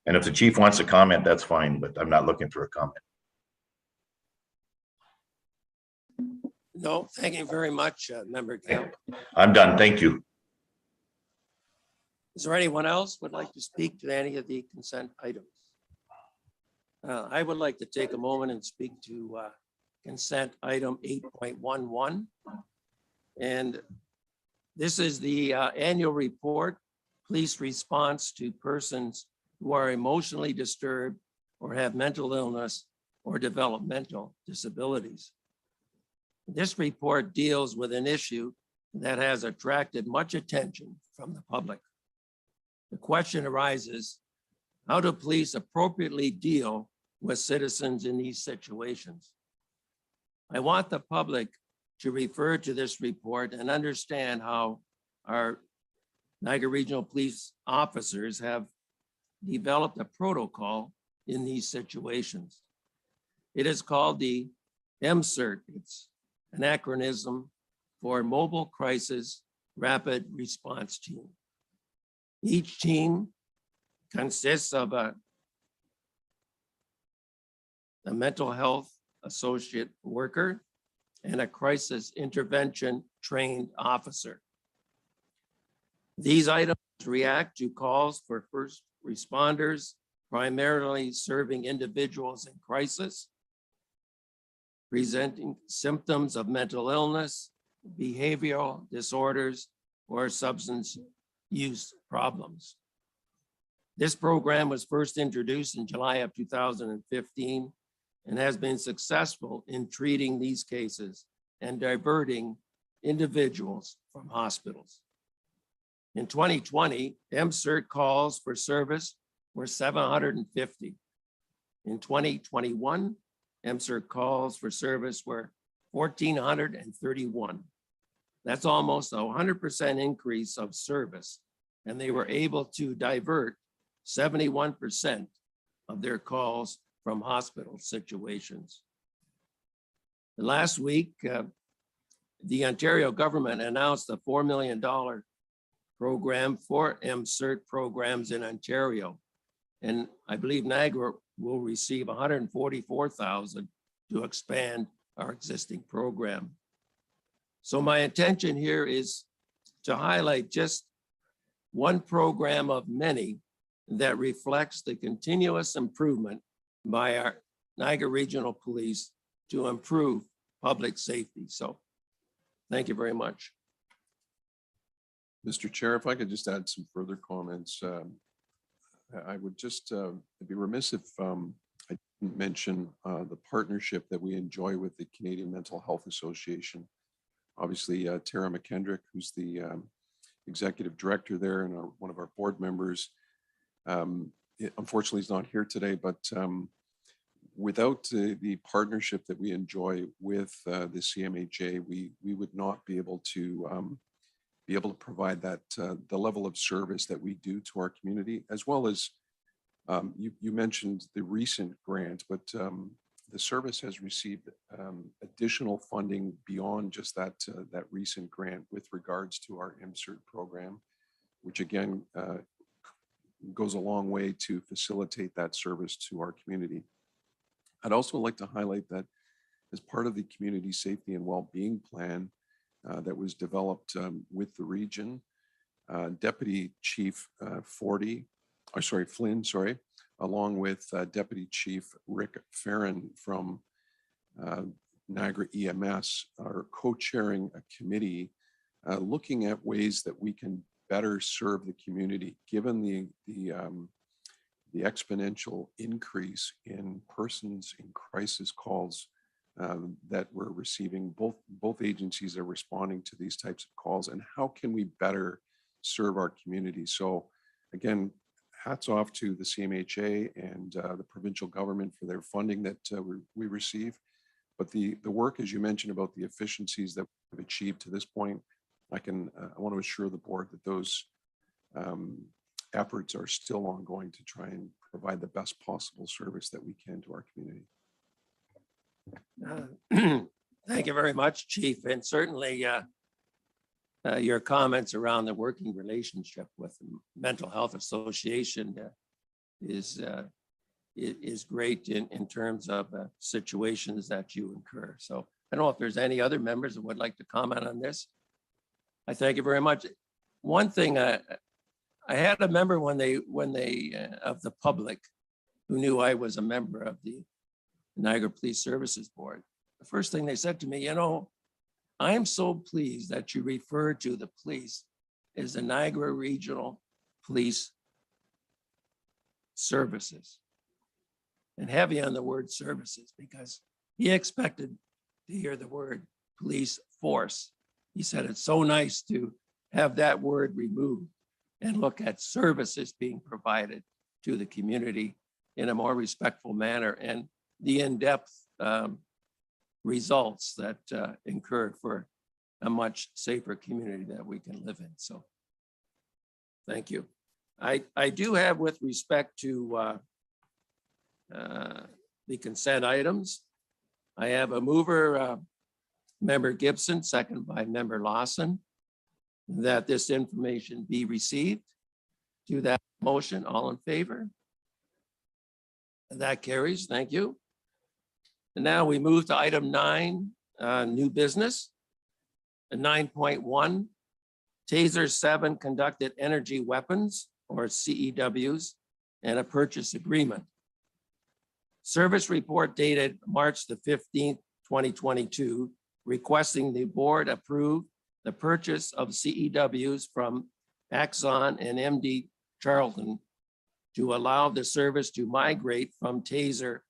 And if the chief wants to comment, that's fine, but I'm not looking for a comment. No, thank you very much, Member Kemp. I'm done. Thank you. Is there anyone else would like to speak to any of the consent items? I would like to take a moment and speak to consent item 8.11. And this is the annual report, police response to persons who are emotionally disturbed or have mental illness or developmental disabilities. This report deals with an issue that has attracted much attention from the public. The question arises, how do police appropriately deal with citizens in these situations? I want the public to refer to this report and understand how our Niagara Regional Police officers have developed a protocol in these situations. It is called the MCERT. It's an acronym for Mobile Crisis Rapid Response Team. Each team consists of a mental health associate worker and a crisis intervention trained officer. These items react to calls for first responders, primarily serving individuals in crisis, presenting symptoms of mental illness, behavioral disorders, or substance use problems. This program was first introduced in July of 2015 and has been successful in treating these cases and diverting individuals from hospitals. In 2020, MCERT calls for service were 750. In 2021, MCERT calls for service were 1,431. That's almost a 100% increase of service, and they were able to divert 71% of their calls from hospital situations. Last week, the Ontario government announced a $4 million program for MCERT programs in Ontario. And I believe Niagara will receive $144,000 to expand our existing program. So my intention here is to highlight just one program of many that reflects the continuous improvement by our Niagara Regional Police to improve public safety. So thank you very much. Mr. Chair, if I could just add some further comments. I would just be remiss if I didn't mention the partnership that we enjoy with the Canadian Mental Health Association. Obviously, Tara McKendrick, who's the executive director there and one of our board members, unfortunately is not here today, but without the partnership that we enjoy with the CMHA, we would not be able to provide that the level of service that we do to our community, as well as you mentioned the recent grant, but the service has received additional funding beyond just that recent grant with regards to our MCERT program, which again goes a long way to facilitate that service to our community. I'd also like to highlight that as part of the community safety and well-being plan that was developed with the region, Deputy Chief Flynn, along with Deputy Chief Rick Farron from Niagara EMS are co-chairing a committee looking at ways that we can better serve the community, given the exponential increase in persons in crisis calls that we're receiving. Both agencies are responding to these types of calls, and how can we better serve our community? So again, hats off to the CMHA and the provincial government for their funding that we receive. But the work, as you mentioned, about the efficiencies that we've achieved to this point, I want to assure the board that those efforts are still ongoing to try and provide the best possible service that we can to our community. Thank you very much, Chief. And certainly your comments around the working relationship with the Mental Health Association is great in terms of situations that you incur. So I don't know if there's any other members that would like to comment on this. I thank you very much. One thing, I had a member when they of the public who knew I was a member of the Niagara Police Services Board. The first thing they said to me, you know, I am so pleased that you refer to the police as the Niagara Regional Police Services, and heavy on the word services, because he expected to hear the word police force. He said it's so nice to have that word removed and look at services being provided to the community in a more respectful manner, and the in-depth results that incur for a much safer community that we can live in. So thank you. I do have, with respect to the consent items, I have a mover, Member Gibson, second by Member Lawson, that this information be received. To that motion, all in favor? That carries. Thank you. And now we move to item 9, new business. 9.1, Taser 7 conducted energy weapons, or CEWs, and a purchase agreement. Service report dated March the 15th, 2022, requesting the board approve the purchase of CEWs from Axon and MD Charlton to allow the service to migrate from TASER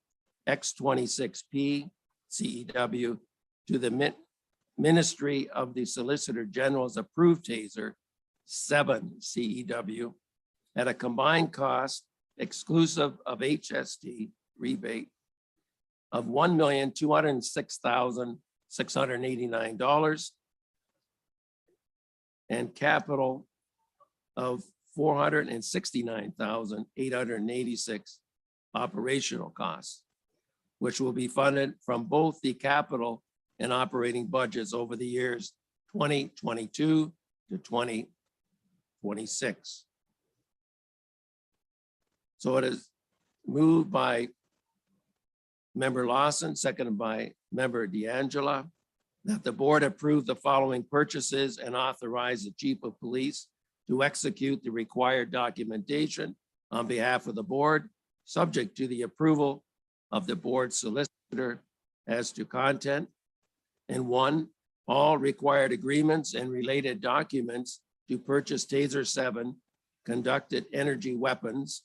X26P CEW to the Ministry of the Solicitor General's approved TASER 7 CEW at a combined cost exclusive of HST rebate of $1,206,689 and capital of $469,886 operational costs, which will be funded from both the capital and operating budgets over the years 2022 to 2026. So it is moved by Member Lawson, seconded by Member D'Angela, that the board approve the following purchases and authorize the chief of police to execute the required documentation on behalf of the board, subject to the approval of the board solicitor as to content. And 1, all required agreements and related documents to purchase TASER 7 conducted energy weapons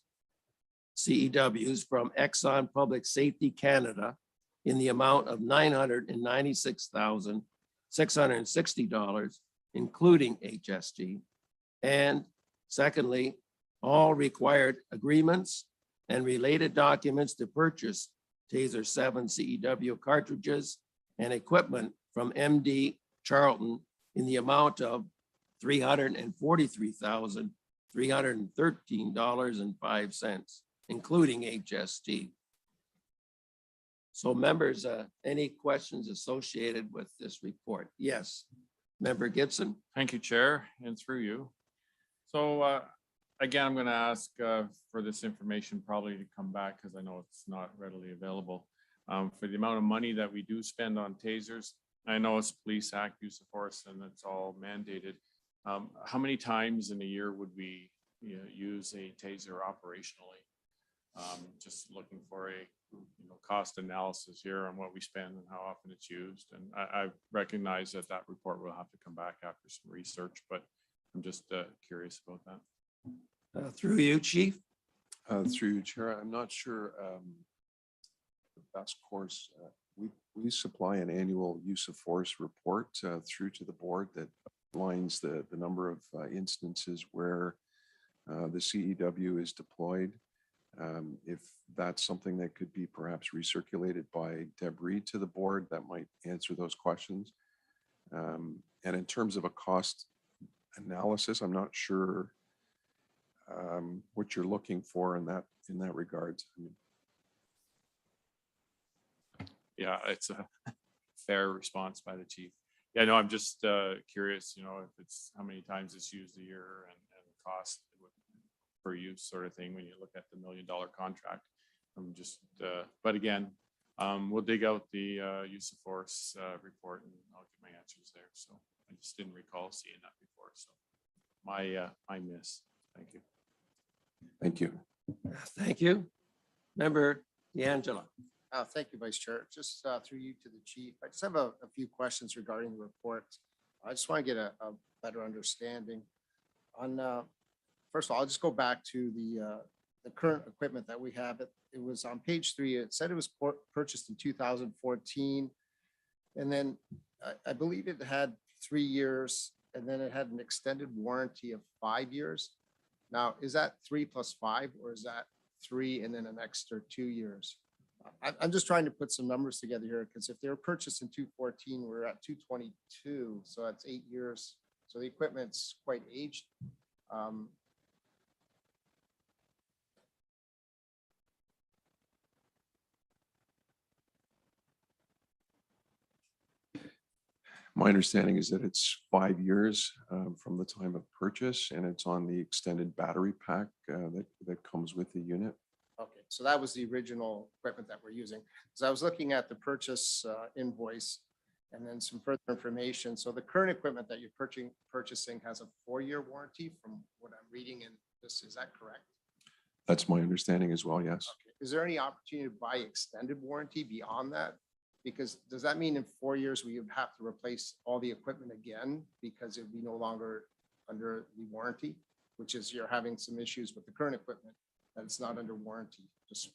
CEWs from Exxon Public Safety Canada in the amount of $996,660, including HST. And secondly, all required agreements and related documents to purchase TASER 7 CEW cartridges and equipment from MD Charlton in the amount of $343,313.05, including HST. So members, any questions associated with this report? Yes, Member Gibson. Thank you, Chair, and through you. So again, I'm going to ask for this information probably to come back because I know it's not readily available. For the amount of money that we do spend on tasers, I know it's Police Act, use of force, and it's all mandated. How many times in a year would we use a taser operationally? Just looking for a cost analysis here on what we spend and how often it's used. And I recognize that that report will have to come back after some research, but I'm just curious about that. Through you, Chief. Through you, Chair, I'm not sure the best course. We supply an annual use of force report through to the board that outlines the number of instances where the CEW is deployed. If that's something that could be perhaps recirculated by Deb Reed to the board, that might answer those questions. And in terms of a cost analysis, I'm not sure what you're looking for in that regard. Yeah, it's a fair response by the chief. Yeah, no, I'm just curious, if it's how many times it's used a year and cost per use sort of thing when you look at the $1 million contract. I'm just, but again, we'll dig out the use of force report and I'll get my answers there. So I just didn't recall seeing that before. So my miss. Thank you. Thank you. Thank you. Member D'Angela. Thank you, Vice Chair. Just through you to the chief. I just have a few questions regarding the report. I just want to get a better understanding on. First of all, I'll just go back to the current equipment that we have. It was on page 3. It said it was purchased in 2014, and then I believe it had 3 years, and then it had an extended warranty of 5 years. Now, is that 3 plus 5, or is that 3 and then an extra 2 years? I'm just trying to put some numbers together here, because if they were purchased in 2014, we're at 2022, so that's 8 years. So the equipment's quite aged. My understanding is that it's 5 years from the time of purchase, and it's on the extended battery pack that comes with the unit. Okay, so that was the original equipment that we're using. So I was looking at the purchase invoice and then some further information. So the current equipment that you're purchasing has a 4-year warranty from what I'm reading in this. Is that correct? That's my understanding as well, yes. Okay. Is there any opportunity to buy extended warranty beyond that? Because does that mean in 4 years we would have to replace all the equipment again because it would be no longer under the warranty, which is you're having some issues with the current equipment that it's not under warranty? Just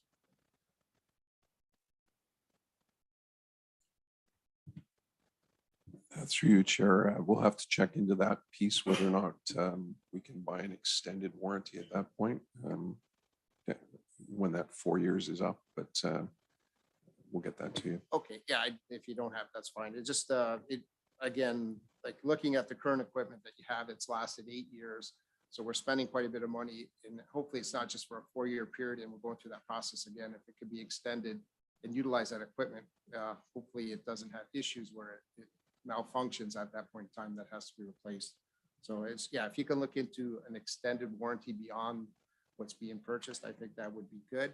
Through you, Chair, we'll have to check into that piece, whether or not we can buy an extended warranty at that point, when that 4 years is up, but we'll get that to you. okay, yeah, if you don't have, that's fine. It just, again, like looking at the current equipment that you have, it's lasted 8 years. So we're spending quite a bit of money, and hopefully it's not just for a 4-year period and we're going through that process again. If it could be extended and utilize that equipment, hopefully it doesn't have issues where it malfunctions at that point in time that has to be replaced. So it's, yeah, if you can look into an extended warranty beyond what's being purchased, I think that would be good.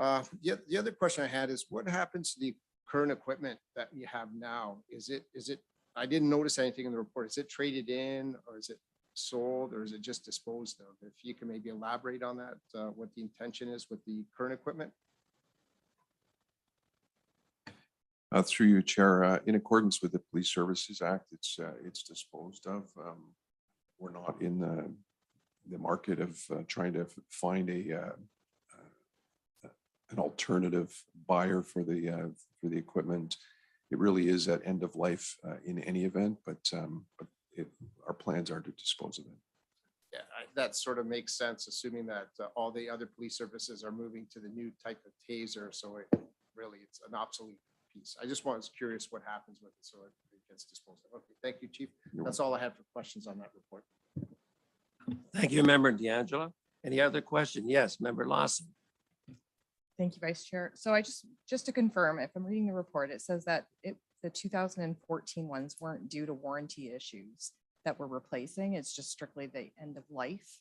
The other question I had is what happens to the current equipment that you have now? Is it, I didn't notice anything in the report. Is it traded in or is it sold or is it just disposed of? If you can maybe elaborate on that, what the intention is with the current equipment? Through you, Chair, in accordance with the Police Services Act, it's disposed of. We're not in the market of trying to find an alternative buyer for the equipment. It really is at end of life in any event, but our plans are to dispose of it. Yeah, that sort of makes sense, assuming that all the other police services are moving to the new type of taser. So it's an obsolete piece. I just was curious what happens with it, so it gets disposed of. Okay, thank you, Chief. That's all I have for questions on that report. Thank you, Member D'Angelo. Any other question? Yes, Member Lawson. Thank you, Vice Chair. So I just to confirm, if I'm reading the report, it says that the 2014 ones weren't due to warranty issues that we're replacing. It's just strictly the end of life.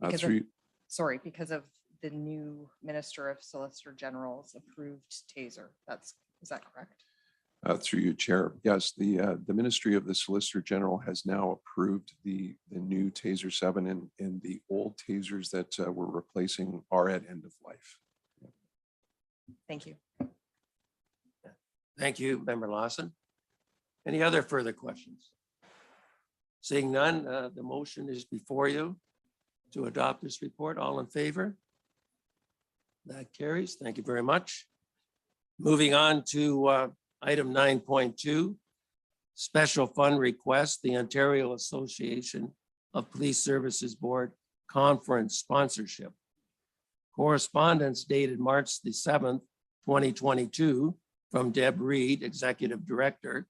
Because of, because of the new Minister of Solicitor General's approved taser. Is that correct? Through you, Chair. Yes, the Ministry of the Solicitor General has now approved the new Taser 7 and the old tasers that we're replacing are at end of life. Thank you. Thank you, Member Lawson. Any other further questions? Seeing none, the motion is before you to adopt this report. All in favor? That carries. Thank you very much. Moving on to item 9.2, special fund request, the Ontario Association of Police Services Board Conference sponsorship. Correspondence dated March the 7th, 2022 from Deb Reed, Executive Director,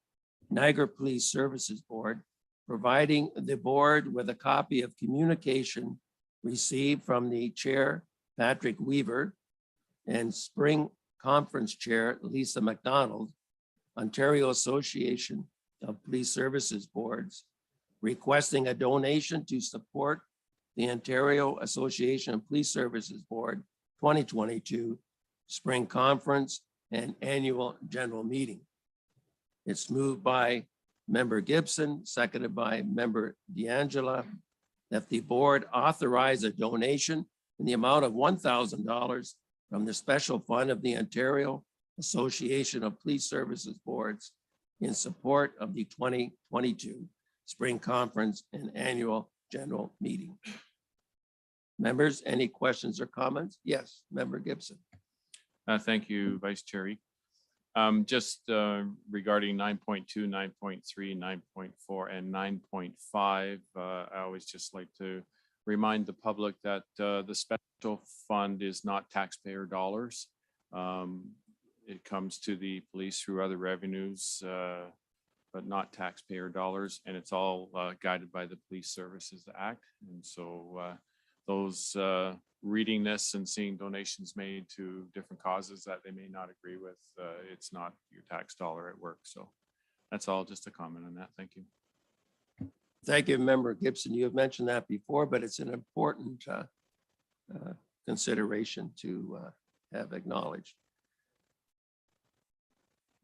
Niagara Police Services Board, providing the board with a copy of communication received from the Chair, Patrick Weaver, and Spring Conference Chair, Lisa McDonald, Ontario Association of Police Services Boards, requesting a donation to support the Ontario Association of Police Services Board 2022 Spring Conference and Annual General Meeting. It's moved by Member Gibson, seconded by Member D'Angelo, that the board authorize a donation in the amount of $1,000 from the special fund of the Ontario Association of Police Services Boards in support of the 2022 Spring Conference and Annual General Meeting. Members, any questions or comments? Yes, Member Gibson. Thank you, Vice Chair. Just regarding 9.2, 9.3, 9.4, and 9.5, I always just like to remind the public that the special fund is not taxpayer dollars. It comes to the police through other revenues, but not taxpayer dollars, and it's all guided by the Police Services Act. And so those reading this and seeing donations made to different causes that they may not agree with, it's not your tax dollar at work. So that's all, just a comment on that. Thank you. Thank you, Member Gibson. You have mentioned that before, but it's an important consideration to have acknowledged.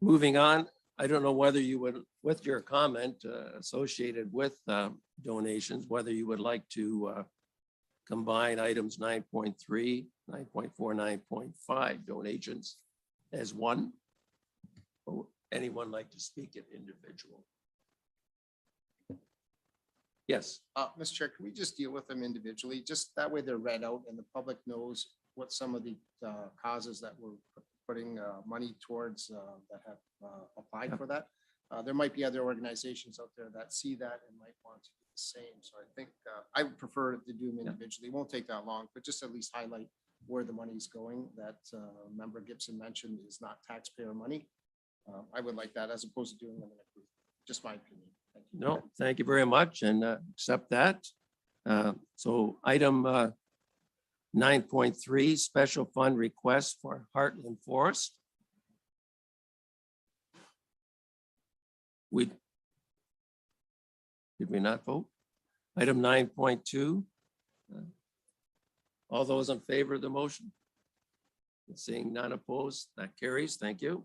Moving on, I don't know whether you would, with your comment associated with donations, whether you would like to combine items 9.3, 9.4, 9.5 donations as one? Or anyone like to speak at individual? Yes, Mr. Chair, can we just deal with them individually? Just that way they're read out and the public knows what some of the causes that we're putting money towards that have applied for that. There might be other organizations out there that see that and might want to do the same. So I think I would prefer to do them individually. It won't take that long, but just at least highlight where the money's going. That Member Gibson mentioned is not taxpayer money. I would like that as opposed to doing them in a group. Just my opinion. Thank you. no, thank you very much and accept that. So item 9.3, special fund request for Heartland Forest. Did we not vote? Item 9.2. All those in favor of the motion? Seeing none opposed, that carries. Thank you.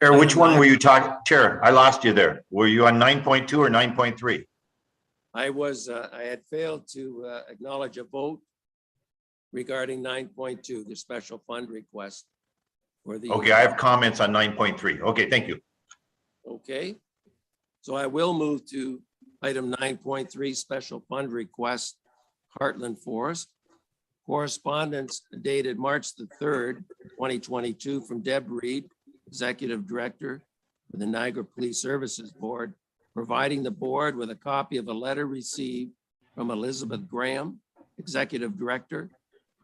Chair, which one were you talking? Chair, I lost you there. Were you on 9.2 or 9.3? I had failed to acknowledge a vote regarding 9.2, the special fund request for the. Okay, I have comments on 9.3. Okay, thank you. Okay. So I will move to item 9.3, special fund request, Heartland Forest. Correspondence dated March the 3rd, 2022 from Deb Reed, Executive Director for the Niagara Police Services Board, providing the board with a copy of a letter received from Elizabeth Graham, Executive Director,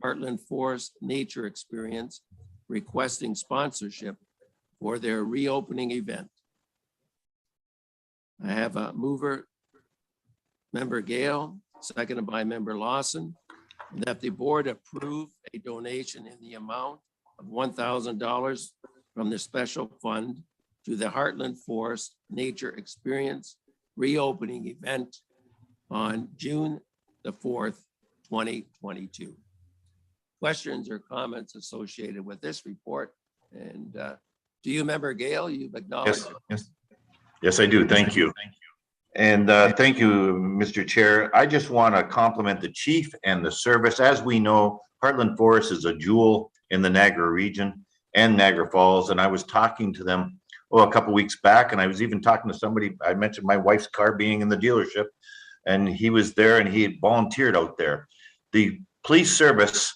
Heartland Forest Nature Experience, requesting sponsorship for their reopening event. I have a mover, Member Gale, seconded by Member Lawson, that the board approve a donation in the amount of $1,000 from the special fund to the Heartland Forest Nature Experience reopening event on June the 4th, 2022. Questions or comments associated with this report? And do you, Member Gale, you've acknowledged? Yes, I do. Thank you. And thank you, Mr. Chair. I just want to compliment the chief and the service. As we know, Heartland Forest is a jewel in the Niagara region and Niagara Falls. And I was talking to them a couple weeks back, and I was even talking to somebody. I mentioned my wife's car being in the dealership, and he was there and he had volunteered out there. The police service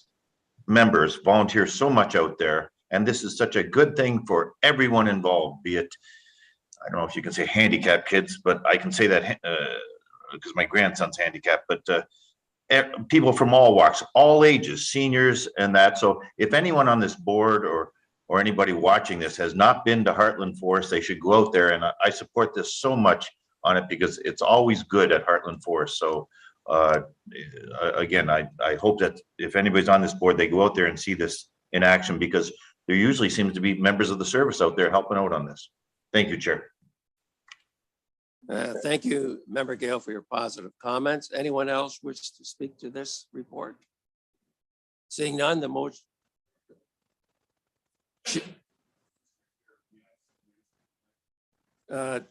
members volunteer so much out there, and this is such a good thing for everyone involved, be it, I don't know if you can say handicapped kids, but I can say that because my grandson's handicapped, but people from all walks, all ages, seniors and that. So if anyone on this board or anybody watching this has not been to Heartland Forest, they should go out there. And I support this so much on it because it's always good at Heartland Forest. So again, I hope that if anybody's on this board, they go out there and see this in action, because there usually seems to be members of the service out there helping out on this. Thank you, Chair. Thank you, Member Gale, for your positive comments. Anyone else wish to speak to this report? Seeing none, the motion.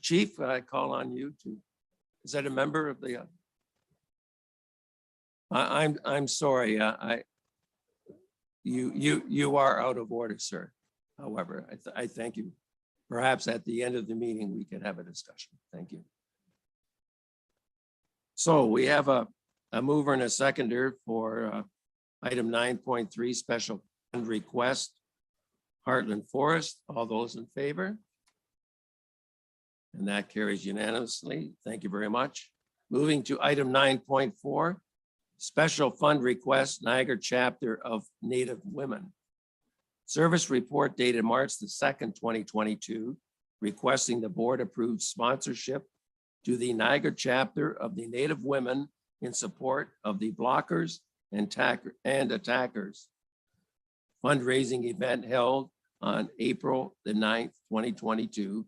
Chief, I call on you to, is that a member of the? I'm sorry, you are out of order, sir. However, I thank you. Perhaps at the end of the meeting, we can have a discussion. Thank you. So we have a mover and a seconder for item 9.3, special fund request, Heartland Forest. All those in favor? And that carries unanimously. Thank you very much. Moving to item 9.4, special fund request, Niagara chapter of Native Women. Service report dated March the 2nd, 2022, requesting the board approve sponsorship to the Niagara chapter of the Native Women in support of the Blockers and Attackers fundraising event held on April the 9th, 2022,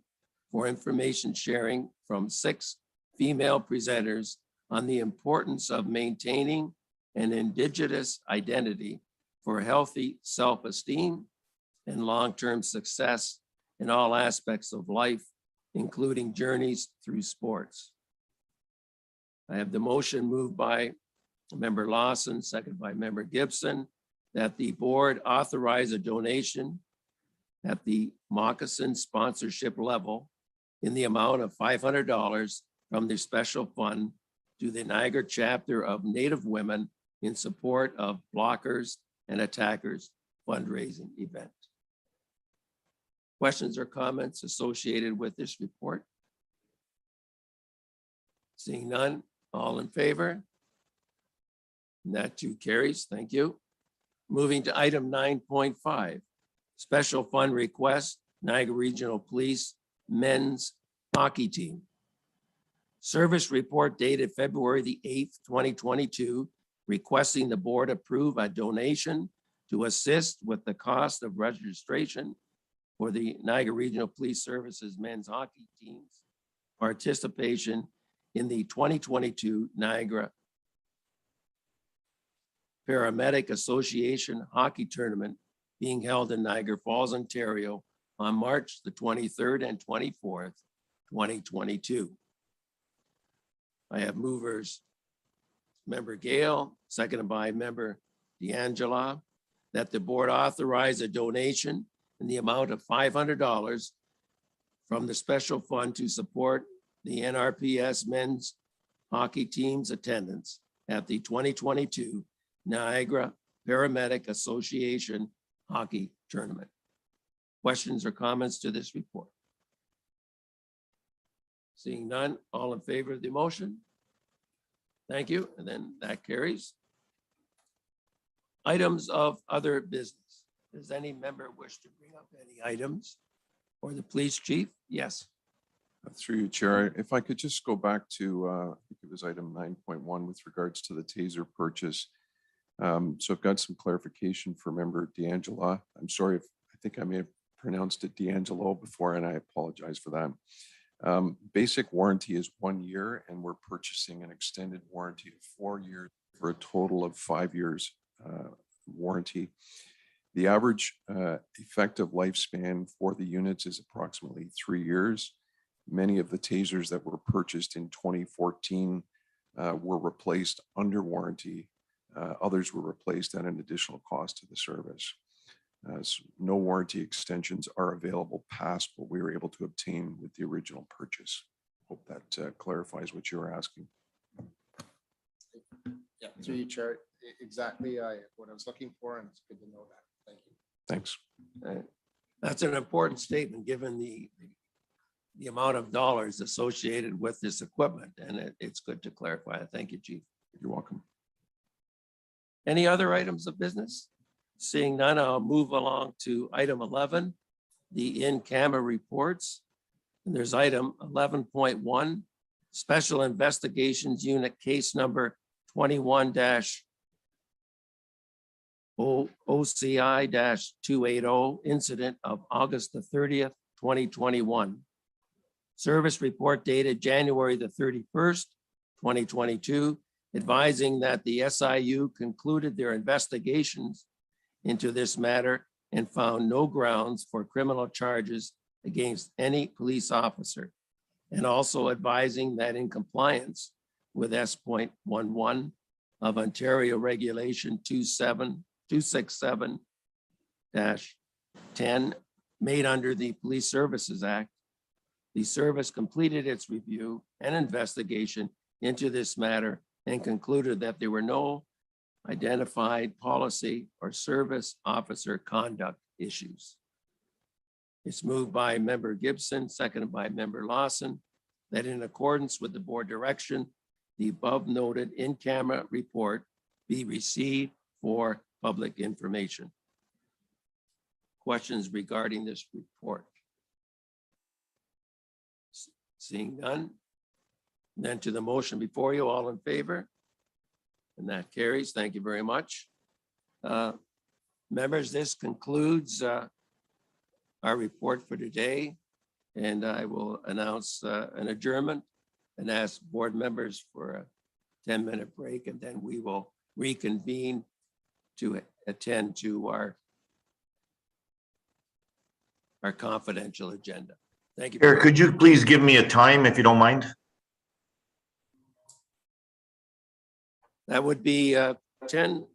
for information sharing from 6 female presenters on the importance of maintaining an Indigenous identity for healthy self-esteem and long-term success in all aspects of life, including journeys through sports. I have the motion moved by Member Lawson, seconded by Member Gibson, that the board authorize a donation at the moccasin sponsorship level in the amount of $500 from the special fund to the Niagara chapter of Native Women in support of Blockers and Attackers fundraising event. Questions or comments associated with this report? Seeing none, all in favor? And that too carries. Thank you. Moving to item 9.5, special fund request, Niagara Regional Police Men's Hockey Team. Service report dated February the 8th, 2022, requesting the board approve a donation to assist with the cost of registration for the Niagara Regional Police Services men's hockey team's participation in the 2022 Niagara Paramedic Association Hockey Tournament being held in Niagara Falls, Ontario on March the 23rd and 24th, 2022. I have movers, member Gale, seconded by member D'Angela, that the board authorize a donation in the amount of $500 from the special fund to support the NRPS men's hockey team's attendance at the 2022 Niagara Paramedic Association Hockey Tournament. Questions or comments to this report? Seeing none, all in favor of the motion? Thank you, and then that carries. Items of other business. Does any member wish to bring up any items? Or the police chief? Yes. Through you, Chair, if I could just go back to, I think it was item 9.1 with regards to the taser purchase. So I've got some clarification for member D'Angela. I'm sorry if I think I may have pronounced it D'Angelo before, and I apologize for that. Basic warranty is 1 year, and we're purchasing an extended warranty of 4 years for a total of 5 years warranty. The average effective lifespan for the units is approximately 3 years. Many of the tasers that were purchased in 2014 were replaced under warranty. Others were replaced at an additional cost to the service. So no warranty extensions are available past what we were able to obtain with the original purchase. Hope that clarifies what you were asking. Yeah, through you, Chair. Exactly what I was looking for, and it's good to know that. Thank you. Thanks. That's an important statement, given the amount of dollars associated with this equipment, and it's good to clarify it. Thank you, Chief. You're welcome. Any other items of business? Seeing none, I'll move along to item 11, the in-camera reports. And there's item 11.1, Special Investigations Unit case number 21-OCI-280, incident of August the 30th, 2021. Service report dated January the 31st, 2022, advising that the SIU concluded their investigations into this matter and found no grounds for criminal charges against any police officer, and also advising that in compliance with S.11 of Ontario Regulation 267-10 made under the Police Services Act, the service completed its review and investigation into this matter and concluded that there were no identified policy or service officer conduct issues. It's moved by member Gibson, seconded by member Lawson, that in accordance with the board direction, the above noted in-camera report be received for public information. Questions regarding this report? Seeing none. Then to the motion before you, all in favor? And that carries. Thank you very much. Members, this concludes our report for today. And I will announce an adjournment and ask board members for a 10-minute break, and then we will reconvene to attend to our confidential agenda. Thank you. Chair, could you please give me a time if you don't mind? That would be 10